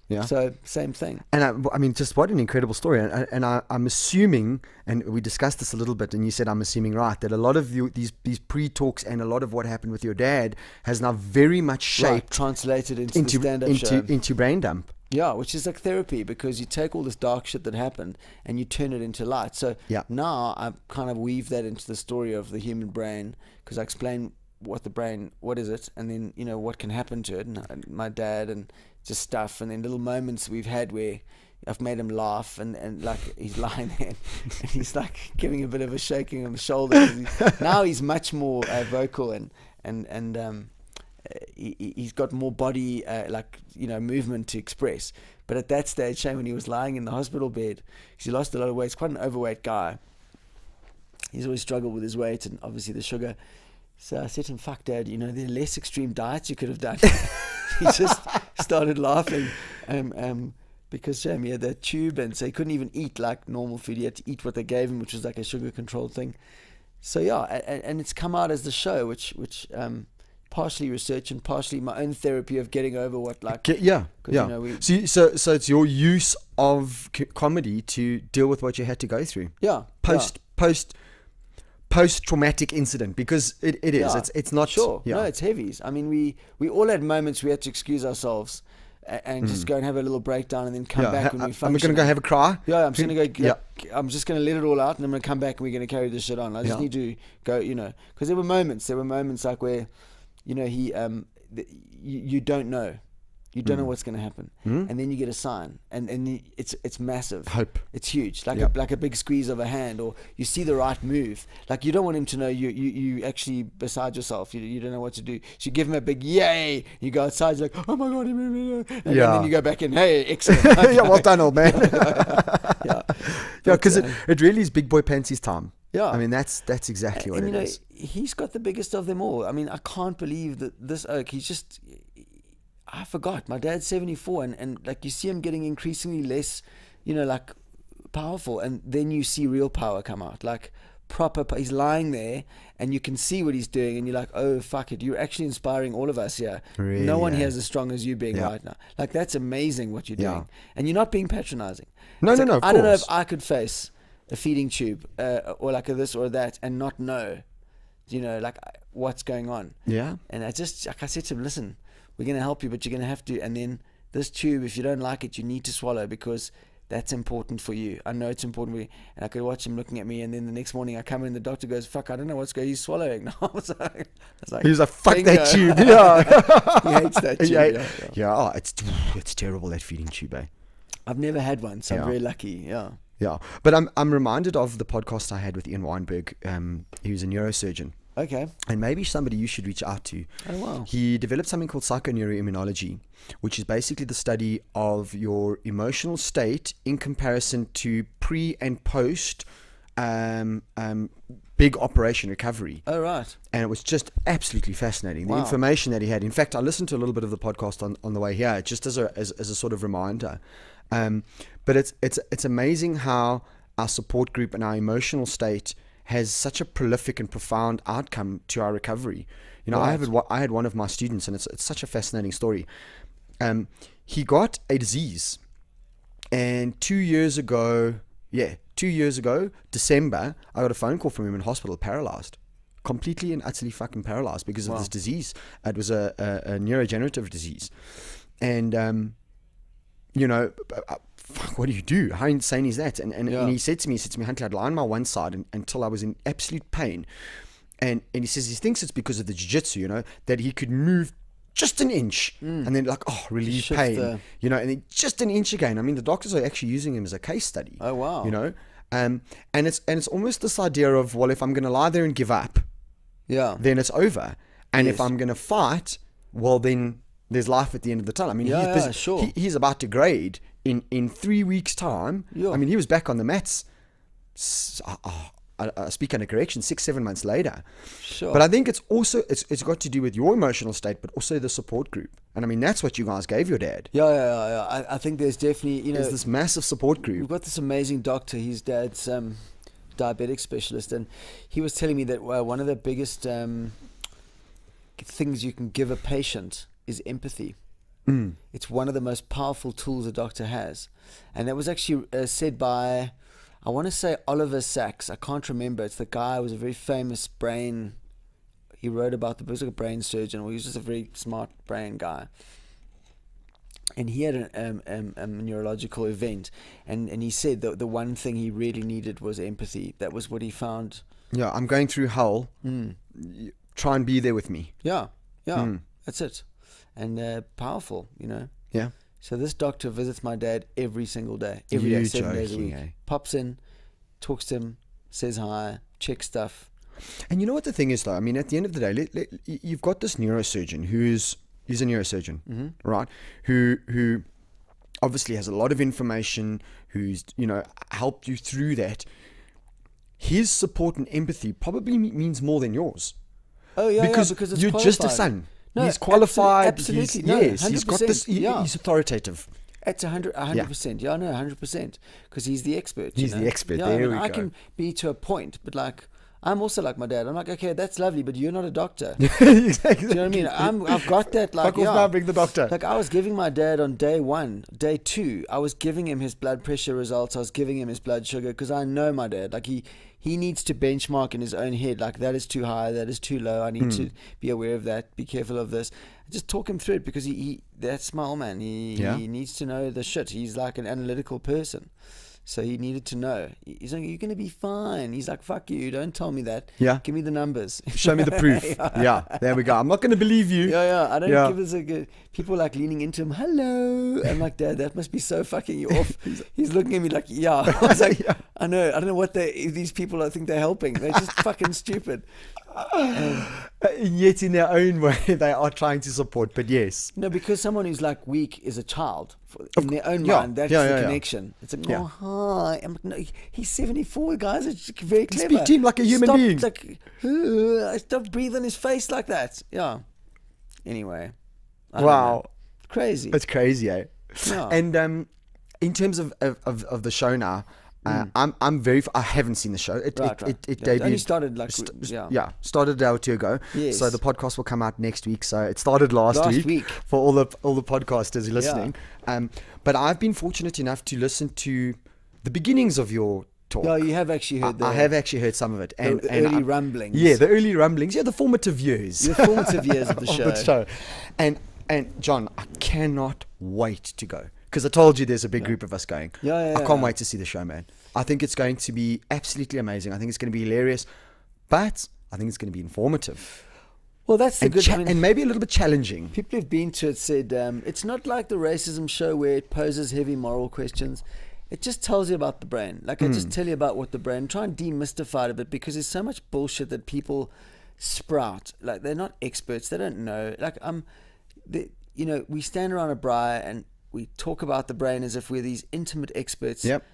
Yeah. So same thing. And I mean, just what an incredible story. And I'm assuming, and we discussed this a little bit, and you said I'm assuming right, that a lot of these pre-talks and a lot of what happened with your dad has now very much shaped, translated into the stand-up show. Into Brain Dump. Yeah, which is like therapy, because you take all this dark shit that happened and you turn it into light. So now I kind of weave that into the story of the human brain, because I explain what is it, and then what can happen to it, and my dad, and just stuff, and then little moments we've had where I've made him laugh, and like he's lying there and he's like giving a bit of a shaking of the shoulder. Now he's much more vocal, and he's got more body movement to express. But at that stage, Shane, when he was lying in the hospital bed, because he lost a lot of weight, he's quite an overweight guy. He's always struggled with his weight and obviously the sugar. So I said to him, "Fuck, Dad, there are less extreme diets you could have done." He just started laughing, because he had that tube, and so he couldn't even eat like normal food. He had to eat what they gave him, which was like a sugar-controlled thing. So and it's come out as the show, which partially research and partially my own therapy of getting over what So it's your use of comedy to deal with what you had to go through. Post-traumatic incident, because it is. It's not sure. No, it's heavy. I mean, we all had moments we had to excuse ourselves and just go and have a little breakdown, and then come back when we function. I'm going to go have a cry. I'm just going to go. I'm just going to let it all out, and I'm going to come back and we're going to carry this shit on. I just need to go. Because there were moments like where, he you don't know. You don't know what's going to happen, and then you get a sign, and it's massive. Hope. It's huge, like a big squeeze of a hand, or you see the right move. Like, you don't want him to know you actually beside yourself. You don't know what to do. So you give him a big yay. You go outside, you're like, "Oh my god," and then you go back in. Hey, excellent. Okay. Well done, old man. Because But, it really is big boy pantsies time. Yeah, I mean that's exactly what it is. He's got the biggest of them all. I mean, I can't believe that this oak. I forgot. My dad's 74, and like, you see him getting increasingly less, like, powerful, and then you see real power come out, like proper. He's lying there, and you can see what he's doing, and you're like, "Oh fuck it, you're actually inspiring all of us here. Really, no one here is as strong as you being right now. Like, that's amazing what you're doing, and you're not being patronizing. No. Of course. I don't know if I could face a feeding tube or like a this or that and not know, like, what's going on. Yeah. And I said to him, "Listen, we're going to help you, but you're going to have to, and then this tube, if you don't like it, you need to swallow, because that's important for you. I know it's important for you." And I could watch him looking at me, and then the next morning I come in, the doctor goes, "Fuck, I don't know what's going on, he's swallowing." I was like, he was like, "Fuck that tube." Yeah. He hates that tube. Yeah. It's terrible, that feeding tube, eh? I've never had one, so I'm very lucky. Yeah. But I'm reminded of the podcast I had with Ian Weinberg. He was a neurosurgeon. Okay. And maybe somebody you should reach out to. Oh, wow. He developed something called psychoneuroimmunology, which is basically the study of your emotional state in comparison to pre and post big operation recovery. Oh, right. And it was just absolutely fascinating. Wow. The information that he had. In fact, I listened to a little bit of the podcast on the way here, just as a sort of reminder. But it's amazing how our support group and our emotional state has such a prolific and profound outcome to our recovery. Right. I had one of my students, and it's such a fascinating story. He got a disease, And 2 years ago, December, I got a phone call from him in hospital, paralyzed. Completely and utterly fucking paralyzed because of this disease. It was a neurodegenerative disease. And, fuck, what do you do? How insane is that? And he said to me, Hunter, I'd lie on my one side until I was in absolute pain. And he says he thinks it's because of the jiu-jitsu, that he could move just an inch and then relieve pain, and then just an inch again. I mean, the doctors are actually using him as a case study. Oh, wow. And it's almost this idea of, well, if I'm going to lie there and give up, then it's over. And if I'm going to fight, well, then there's life at the end of the tunnel. I mean, sure. He's about to grade in 3 weeks' time. Yeah. I mean, he was back on the mats. I speak under correction, 6-7 months later. Sure. But I think it's also it's got to do with your emotional state, but also the support group. And I mean, that's what you guys gave your dad. Yeah. I think there's definitely there's this massive support group. We've got this amazing doctor. His dad's diabetic specialist, and he was telling me that one of the biggest things you can give a patient is empathy. It's one of the most powerful tools a doctor has, and that was actually said by, I want to say, Oliver Sacks. I can't remember. It's the guy who was a very famous brain. He wrote about he was like a brain surgeon, or he was just a very smart brain guy. And he had a neurological event, and he said that the one thing he really needed was empathy. That was what he found. Yeah, I'm going through hell. Try and be there with me. Yeah, that's it. And powerful, Yeah. So this doctor visits my dad every single day, every day, 7 days a week. Pops in, talks to him, says hi, checks stuff. And you know what the thing is, though? I mean, at the end of the day, you've got this neurosurgeon he's a neurosurgeon, right? Who obviously has a lot of information, who's, helped you through that. His support and empathy probably means more than yours. Oh, yeah, because it's you're qualified. Just a son. No, he's qualified. Absolutely. He's got this. He's authoritative. It's 100%. Yeah, no, 100%. Because he's the expert. He's the expert. Yeah, there we go. I can be to a point, but I'm also like my dad. I'm like, okay, that's lovely, but you're not a doctor. Exactly. Do you know what I mean? I've got that. Fuck off now, bring the doctor. I was giving my dad on day 1, day 2. I was giving him his blood pressure results. I was giving him his blood sugar because I know my dad. He needs to benchmark in his own head. That is too high. That is too low. I need to be aware of that. Be careful of this. Just talk him through it because that's my old man. He needs to know the shit. He's like an analytical person. So he needed to know. He's like, you're going to be fine. He's like, fuck you. Don't tell me that. Yeah. Give me the numbers. Show me the proof. Yeah. There we go. I'm not going to believe you. Yeah. I don't give this a good... People leaning into him. Hello. I'm like, Dad, that must be so fucking you off. He's looking at me like, yeah. I was like, yeah. I know. I don't know what these people I think they're helping. They're just fucking stupid. Yet in their own way, they are trying to support. But yes. No, because someone who's weak is a child. In their own mind, that's the connection. It's like, oh, hi. I'm like, no, he's 74, guys. It's very clever. Speak to him like a human being. Stop breathing on his face like that. Yeah. Anyway. Wow. Crazy. It's crazy, eh? Yeah. And in terms of the show now, I haven't seen the show. It debuted. It only started started a day or two ago. Yes. So the podcast will come out next week. So it started last week for all the podcasters listening. Yeah. But I've been fortunate enough to listen to the beginnings of your talk. No, you have actually heard I have actually heard some of it. And the early rumblings. Yeah, the early rumblings. Yeah, the formative years. The formative years of the show. And John, I cannot wait to go. Because I told you there's a big group of us going. I can't wait to see the show, man. I think it's going to be absolutely amazing. I think it's going to be hilarious. But I think it's going to be informative. Well, that's the good... and maybe a little bit challenging. People who've been to it said it's not like the racism show where it poses heavy moral questions. It just tells you about the brain. I just tell you about what the brain... Try and demystify it a bit because there's so much bullshit that people sprout. They're not experts. They don't know. We stand around a braai and we talk about the brain as if we're these intimate experts. Yep.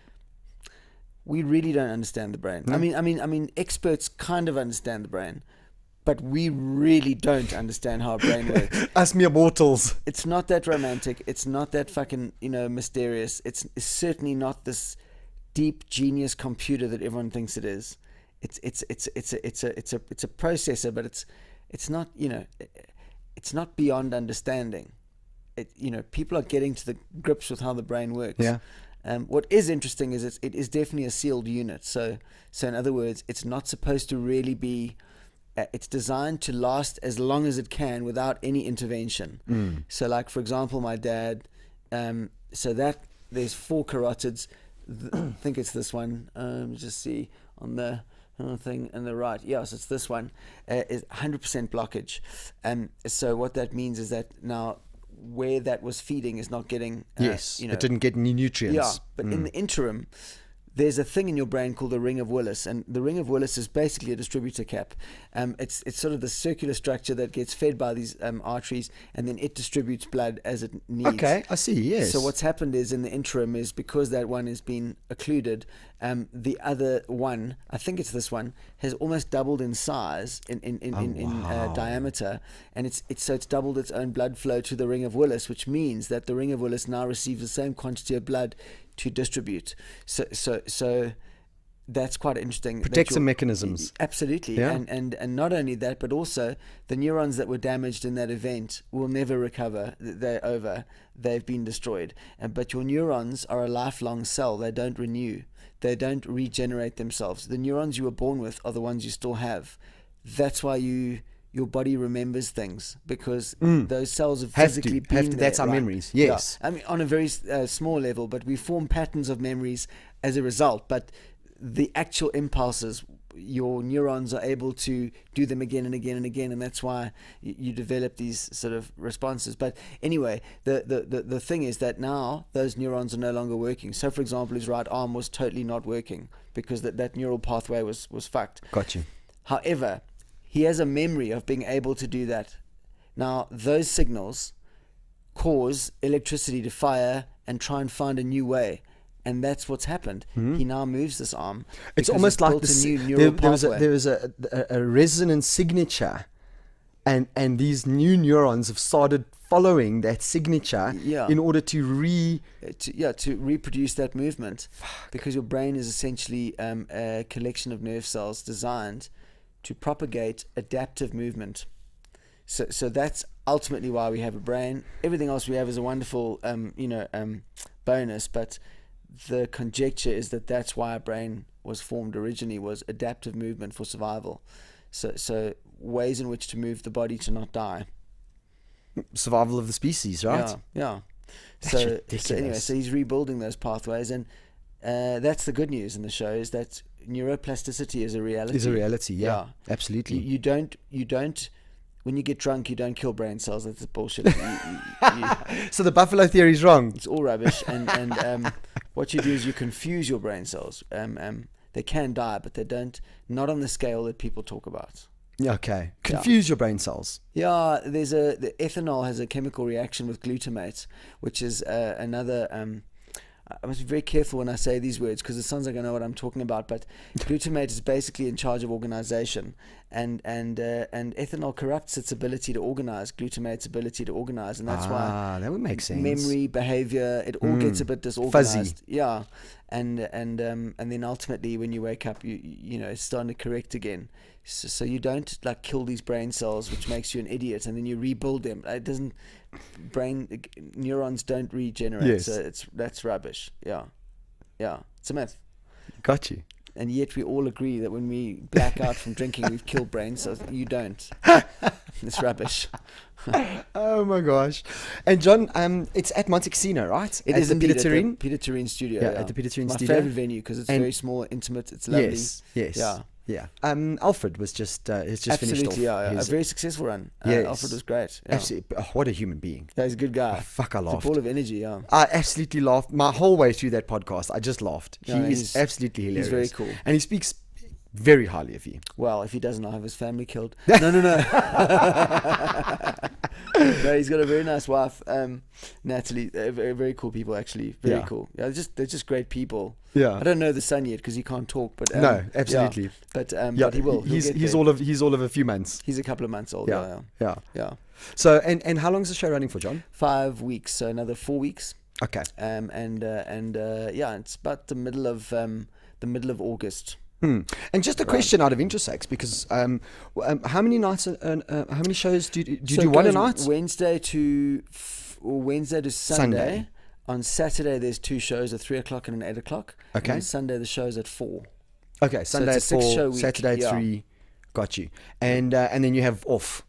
We really don't understand the brain. No. I mean, experts kind of understand the brain, but we really don't understand how a brain works. Us mere mortals. It's not that romantic. It's not that fucking mysterious. It's certainly not this deep genius computer that everyone thinks it is. It's a processor, but it's not it's not beyond understanding. People are getting to the grips with how the brain works. Yeah. What is interesting is it is definitely a sealed unit. So in other words, it's not supposed to really be. It's designed to last as long as it can without any intervention. So, like for example, my dad. So that there's 4 carotids. I think it's this one. Just see on the thing on the right. Yes, it's this one. Is 100% blockage. So what that means is that now where that was feeding is not getting. It didn't get any nutrients. Yeah, but in the interim, there's a thing in your brain called the ring of Willis, and the ring of Willis is basically a distributor cap. It's sort of the circular structure that gets fed by these arteries, and then it distributes blood as it needs. Okay, I see. Yes. So what's happened is in the interim is because that one has been occluded, the other one, I think it's this one, has almost doubled in size in diameter, and it's doubled its own blood flow to the ring of Willis, which means that the ring of Willis now receives the same quantity of blood to distribute. So that's quite interesting. Protects the mechanisms. Absolutely. Yeah. And not only that, but also the neurons that were damaged in that event will never recover. They're over. They've been destroyed. But your neurons are a lifelong cell. They don't renew. They don't regenerate themselves. The neurons you were born with are the ones you still have. That's why your body remembers things, because those cells have physically been there. That's our memories. Yes. Yeah. I mean, on a very small level, but we form patterns of memories as a result. But the actual impulses, your neurons are able to do them again and again and again, and that's why you develop these sort of responses. But anyway, the thing is that now those neurons are no longer working. So, for example, his right arm was totally not working because that neural pathway was fucked. Got you. However, he has a memory of being able to do that. Now, those signals cause electricity to fire and try and find a new way. And that's what's happened. He now moves this arm. It's almost like there was a resonance signature, and these new neurons have started following that signature in order to reproduce that movement. Because your brain is essentially a collection of nerve cells designed to propagate adaptive movement. So that's ultimately why we have a brain. Everything else we have is a wonderful bonus, but the conjecture is that that's why a brain was formed originally, was adaptive movement for survival. So ways in which to move the body to not die. Survival of the species, right? Yeah. That's So anyway, so he's rebuilding those pathways, and that's the good news in the show, is that neuroplasticity is a reality. Is a reality, yeah. Absolutely. You don't when you get drunk, you don't kill brain cells. That's bullshit. So the buffalo theory is wrong. It's all rubbish. And what you do is you confuse your brain cells. They can die, but they don't. Not on the scale that people talk about. Okay. Confuse your brain cells. Yeah, the ethanol has a chemical reaction with glutamate, which is another. I must be very careful when I say these words because it sounds like I know what I'm talking about. But glutamate is basically in charge of organization, and ethanol corrupts its ability to organize. Glutamate's ability to organize, and that's why that would make sense. Memory, behavior, it all gets a bit disorganized. Fuzzy. Yeah, and then ultimately when you wake up, you it's starting to correct again. So you don't like kill these brain cells, which makes you an idiot, and then you rebuild them. It doesn't. Neurons don't regenerate. Yes. So that's rubbish. Yeah, it's a myth. Got you. And yet we all agree that when we black out from drinking, we've killed brain cells. You don't. It's rubbish. Oh my gosh. And John, it's at Monte Cassino, right? It is indeed at the Peter Terrine studio. Yeah, at the Peter Terrine studio. My favorite venue because it's very small, intimate. It's lovely. Yes. Yeah. Alfred was just finished off. Absolutely, a very successful run. Yes. Alfred was great. Yeah. Absolutely. Oh, what a human being. Yeah, he's a good guy. Oh, fuck, I laughed. He's a ball of energy, yeah. I absolutely laughed. My whole way through that podcast, I just laughed. Yeah, he is absolutely hilarious. He's very cool. And he speaks very highly of you. Well, if he doesn't, I'll have his family killed. No. No, he's got a very nice wife, Natalie. Very, very cool people, actually. Very cool. Yeah, they're just great people. Yeah. I don't know the son yet because he can't talk, but no, absolutely. Yeah. But he will. He's all of a few months. He's a couple of months old. Yeah. So and how long is the show running for, John? 5 weeks. So another 4 weeks. Okay. It's about the middle of August. And just a question out of interest, because how many nights, how many shows do you do one a night? Wednesday to Sunday. On Saturday, there's 2 shows, a 3 o'clock and an 8 o'clock. Okay. And on Sunday, the show's at 4. Okay, Sunday it's at a 6 4, show week. Saturday at Yeah. 3. Got you. And then you have off.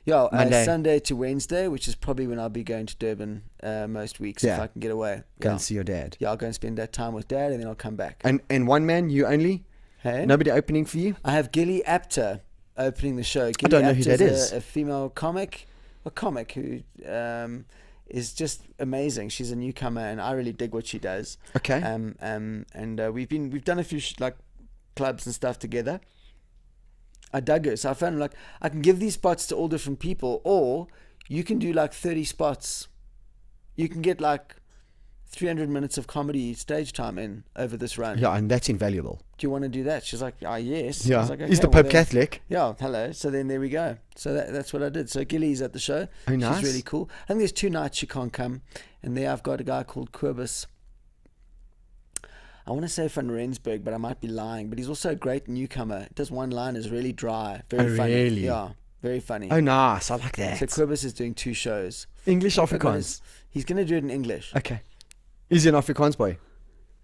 Yeah, Monday. Sunday to Wednesday, which is probably when I'll be going to Durban most weeks if I can get away. Go Yeah. and see your dad. Yeah, I'll go and spend that time with Dad, and then I'll come back. And one man, you only? Hey? Nobody opening for you? I have Gilly Apter opening the show. Gilly don't know who Apter's that is. A female comic who is just amazing. She's a newcomer, and I really dig what she does. Okay. We've done a few clubs and stuff together. I dug her, so I found like I can give these spots to all different people, or you can do like 30 spots. You can get like 300 minutes of comedy stage time in over this run. Yeah, and that's invaluable. Do you want to do that? She's like, yes. I Yeah. was like, Is the okay, well Pope then- Catholic? Yeah, hello. So then there we go. So that's what I did. So Gilly's at the show. Oh, nice. She's really cool. I think there's 2 nights she can't come. And there I've got a guy called Quibus. I want to say from Rensburg, but I might be lying. But he's also a great newcomer. Does one-liners, really dry. Very funny. Really? Yeah, very funny. Oh, nice. I like that. So Quibus is doing 2 shows. English I forgot Afrikaans. He's going to do it in English. Okay. Is he an Afrikaans boy?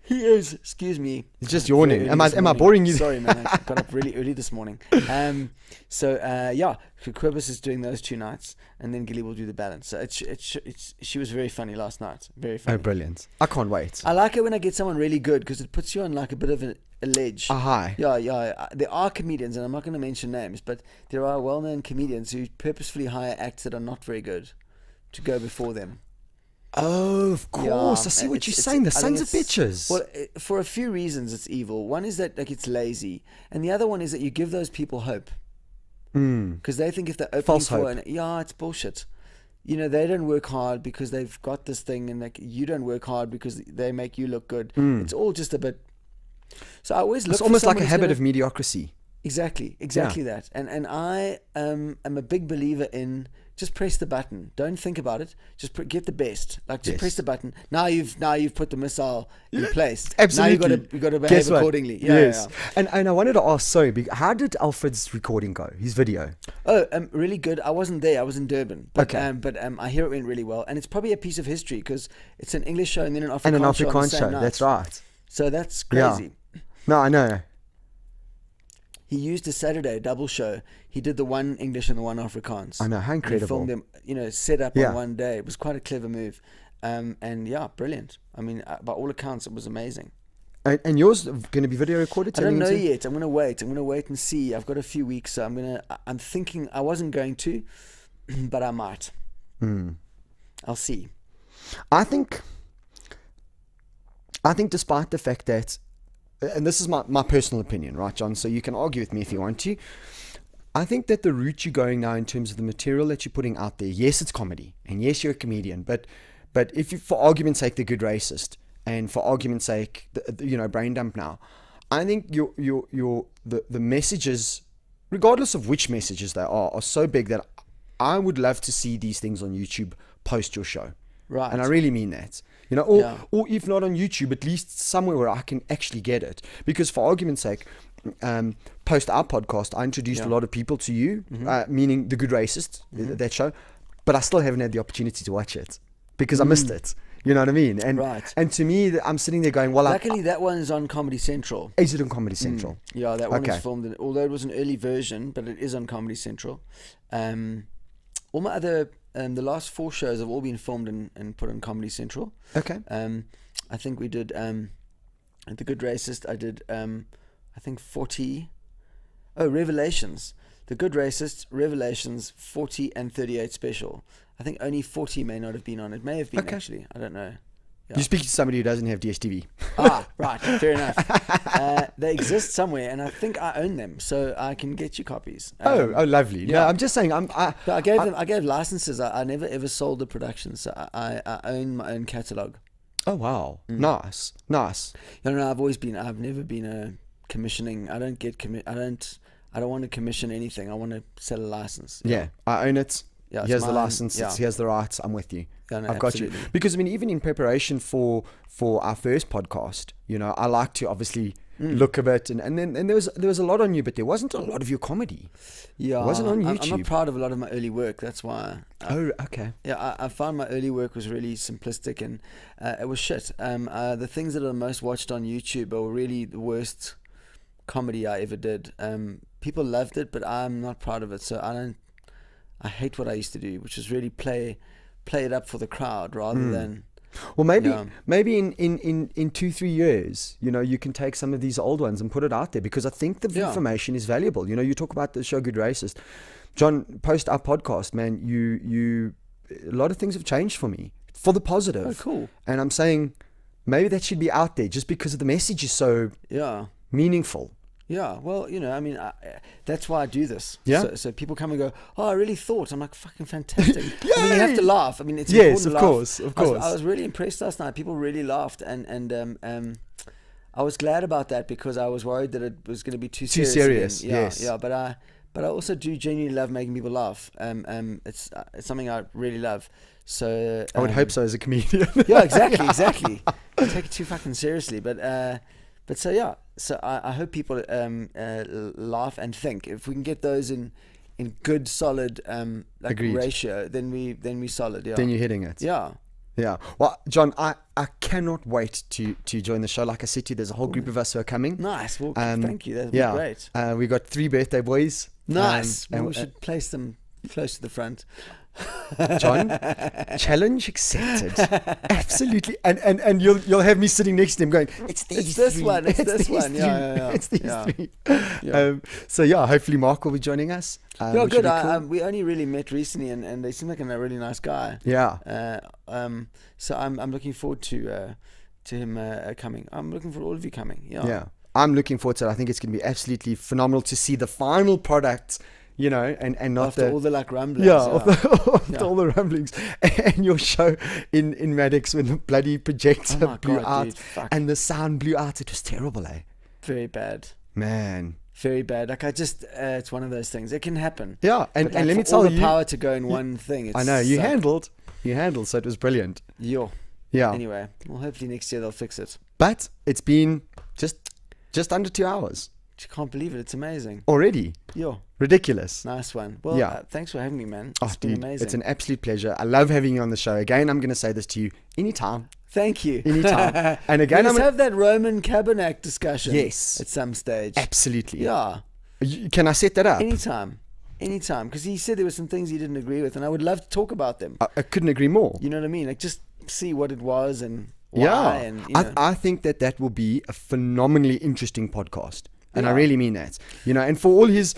He is. Excuse me. He's just Very yawning. early Am I this morning. boring you? Sorry, man. I got up really early this morning. Yeah, Quibus is doing those 2 nights, and then Gilly will do the balance. So she was very funny last night. Very funny. Oh, brilliant. I can't wait. I like it when I get someone really good because it puts you on like a bit of a ledge. Hi. Yeah. There are comedians, and I'm not going to mention names, but there are well-known comedians who purposefully hire acts that are not very good to go before them. Oh, of course. Yeah, I see what you're saying. The I think sons of it's- bitches. Well, for a few reasons, it's evil. One is that like it's lazy, and the other one is that you give those people hope because they think if they're opening False for hope. it's bullshit. You know, they don't work hard because they've got this thing, and like you don't work hard because they make you look good. It's all just a bit. So I always look. It's for almost like someone a who's habit gonna- of mediocrity. Exactly that. And I am a big believer in just press the button. Don't think about it. Just get the best. Like just Yes. press the button. Now you've put the missile in place. Absolutely. Now you got to behave Guess what? accordingly. Yes. Yeah. And I wanted to ask, how did Alfred's recording go? His video? Oh, really good. I wasn't there. I was in Durban. But, Okay. But I hear it went really well, and it's probably a piece of history because it's an English show and then an Afrikaans And an show on the Afrikaans same show. night. That's right. So that's Yeah. crazy. No, I know. He used a Saturday double show. He did the one English and the one Afrikaans. I know, how And incredible. He filmed them, set up Yeah. on one day. It was quite a clever move. And yeah, brilliant. I mean, by all accounts, it was amazing. And yours going to be video recorded? I don't know turning into- yet. I'm going to wait. I'm going to wait and see. I've got a few weeks, so I'm thinking I wasn't going to, but I might. I'll see. I think despite the fact that, and this is my personal opinion, right, John? So you can argue with me if you want to. I think that the route you're going now in terms of the material that you're putting out there, yes, it's comedy, and yes, you're a comedian, but if you, for argument's sake, the good racist, and for argument's sake, brain dump now, I think the messages, regardless of which messages they are so big that I would love to see these things on YouTube post your show. Right. And I really mean that. Or if not on YouTube, at least somewhere where I can actually get it. Because for argument's sake, post our podcast, I introduced a lot of people to you, meaning The Good Racist, that show, but I still haven't had the opportunity to watch it because I missed it. You know what I mean? And Right. and to me, I'm sitting there going, well, Luckily, that one's on Comedy Central. is it on Comedy Central? Yeah, that one Okay. is filmed. Although it was an early version, but it is on Comedy Central. All my other, the last 4 shows have all been filmed and put on Comedy Central. Okay. I think we did The Good Racist. I did I think 40. Oh, Revelations. The Good Racist, Revelations, 40 and 38 special. I think only 40 may not have been on it. May have been actually. I don't know. Yeah. You speak to somebody who doesn't have DSTV. Right, fair enough. They exist somewhere, and I think I own them, so I can get you copies. Oh, lovely. yeah. No, I'm just saying, I gave licenses. I never ever sold the production, so I own my own catalog. Oh wow, nice. No, I've never been a commissioning. I don't get I don't want to commission anything. I want to sell a license. Yeah, I own it. Yeah, it's here's the mine. license. Yeah. Here's the rights. I'm with you. Yeah, no, I've got you. absolutely. Because I mean, even in preparation for our first podcast, I like to obviously look of it, and then there was a lot on you, but there wasn't a lot of your comedy. Yeah, It wasn't on I'm YouTube. not proud of a lot of my early work. That's why. Oh, okay. Yeah, I found my early work was really simplistic, and it was shit. The things that are the most watched on YouTube are really the worst comedy I ever did. People loved it, but I'm not proud of it. So I hate what I used to do, which is really play it up for the crowd rather than. Well, maybe in 2-3 years, you can take some of these old ones and put it out there, because I think the information is valuable. You talk about the show Good Racist. John, post our podcast, man. You a lot of things have changed for me for the positive. Oh, cool. And I'm saying maybe that should be out there just because the message is so meaningful. Yeah, well, I mean, that's why I do this. Yeah. So people come and go, oh, I really thought. I'm like, fucking fantastic. I mean, you have to laugh. I mean, it's yes, important of to course, laugh. of course. I was really impressed last night. People really laughed, and I was glad about that, because I was worried that it was going to be too serious. Again. Yes. Yeah, but I also do genuinely love making people laugh. It's something I really love. So I would hope so as a comedian. Yeah, exactly. I take it too fucking seriously, but so yeah. So I hope people laugh and think. If we can get those in good, solid ratio, then we solid. Yeah. Then you're hitting it. Yeah. Yeah. Well, John, I cannot wait to join the show. Like I said to you, there's a whole group of us who are coming. Nice. Well, thank you. That'd be great. We got 3 birthday boys. Nice. And we should place them close to the front. John, challenge accepted. Absolutely. And you'll have me sitting next to him going, it's this one. It's this one. Yeah. It's these 3. So yeah, hopefully Mark will be joining us. Yeah, good. Cool. We only really met recently, and they seem like a really nice guy. Yeah. So I'm looking forward to him coming. I'm looking for all of you coming. Yeah. Yeah. I'm looking forward to it. I think it's going to be absolutely phenomenal to see the final product. And not after all the rumblings. After all the rumblings, and your show in Maddox when the bloody projector blew out, and the sound blew out. It was terrible, eh? Very bad, man. Very bad. Like it's one of those things. It can happen. Yeah, and let me tell you, the power to go in one thing. I know you handled, so it was brilliant. Yeah. Anyway, well, hopefully next year they'll fix it. But it's been just under 2 hours. I can't believe it. It's amazing. Already? Yeah. Ridiculous. Nice one. Well, thanks for having me, man. It's been amazing. It's an absolute pleasure. I love having you on the show. Again, I'm going to say this to you anytime. Thank you. Anytime. And again, let's have that Roman Cabernet discussion. Yes. At some stage. Absolutely. Yeah. Can I set that up? Anytime. Because he said there were some things he didn't agree with, and I would love to talk about them. I couldn't agree more. You know what I mean? Like, just see what it was and why. And, I think that will be a phenomenally interesting podcast. And I really mean that, and for all his,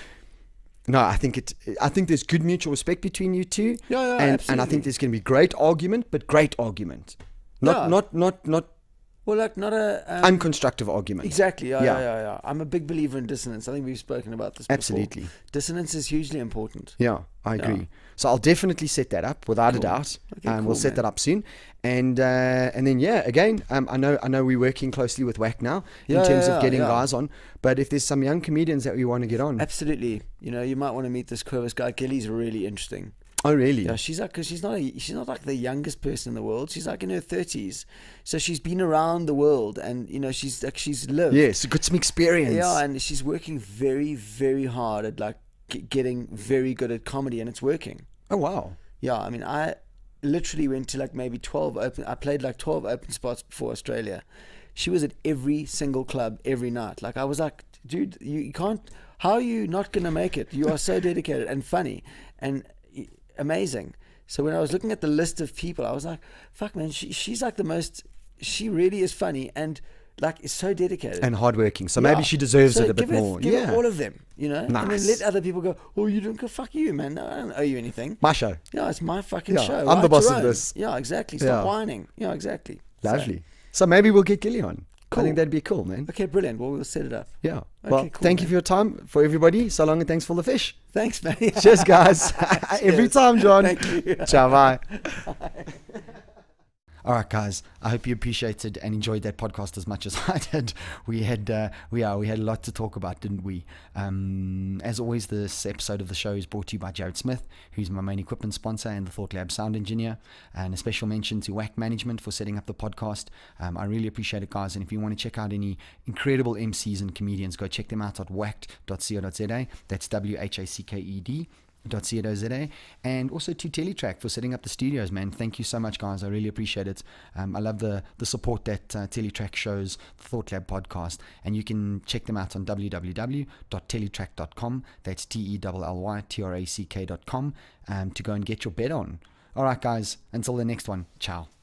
I think there's good mutual respect between you two. Yeah, and absolutely. And I think there's going to be great argument, but great argument. Not well, like not a unconstructive argument. Exactly. Yeah. I'm a big believer in dissonance. I think we've spoken about this before. Absolutely. Dissonance is hugely important. Yeah, I agree. Yeah. So I'll definitely set that up without a doubt. Okay, we'll set that up soon. And then again, I know we're working closely with WAC now in terms of getting guys on. But if there's some young comedians that we want to get on, absolutely. You might want to meet this Quervus guy. Kelly's really interesting. Oh really? Yeah, she's like, because she's not like the youngest person in the world. She's like in her 30s, so she's been around the world, and she's lived. Yes, got some experience. Yeah, and she's working very, very hard at like getting very good at comedy, and it's working. Oh wow. Yeah, I mean, I literally went to like maybe 12 open. I played like 12 open spots before Australia. She was at every single club every night. Like I was like, dude, you can't. How are you not gonna make it? You are so dedicated and funny and amazing. So when I was looking at the list of people, I was like, fuck man, she's like the most. She really is funny and like is so dedicated and hardworking. So maybe she deserves it a bit more. Give it all of them, Nice. And then let other people go, oh, you don't go, fuck you, man. No, I don't owe you anything. My show. Yeah, it's my fucking show. I'm the boss of this. Yeah, exactly. Stop whining. Yeah, exactly. Lovely. So maybe we'll get Gilly on. Cool. I think that'd be cool, man. Okay, brilliant. Well, we'll set it up. Yeah. Well, thank you for your time. For everybody, so long and thanks for the fish. Thanks, man. Cheers, guys. Every time, John. Thank you. Ciao, bye. All right, guys. I hope you appreciated and enjoyed that podcast as much as I did. We had a lot to talk about, didn't we? As always, this episode of the show is brought to you by Jared Smith, who's my main equipment sponsor and the Thought Lab sound engineer. And a special mention to WAC Management for setting up the podcast. I really appreciate it, guys. And if you want to check out any incredible MCs and comedians, go check them out at whacked.co.za. That's WHACKED. .co.za, and also to Tellytrack for setting up the studios, man. Thank you so much, guys. I really appreciate it. I love the support that Tellytrack shows the Thought Lab podcast, and you can check them out on www.tellytrack.com. That's TELLYTRACK.com to go and get your bet on. All right, guys, until the next one. Ciao.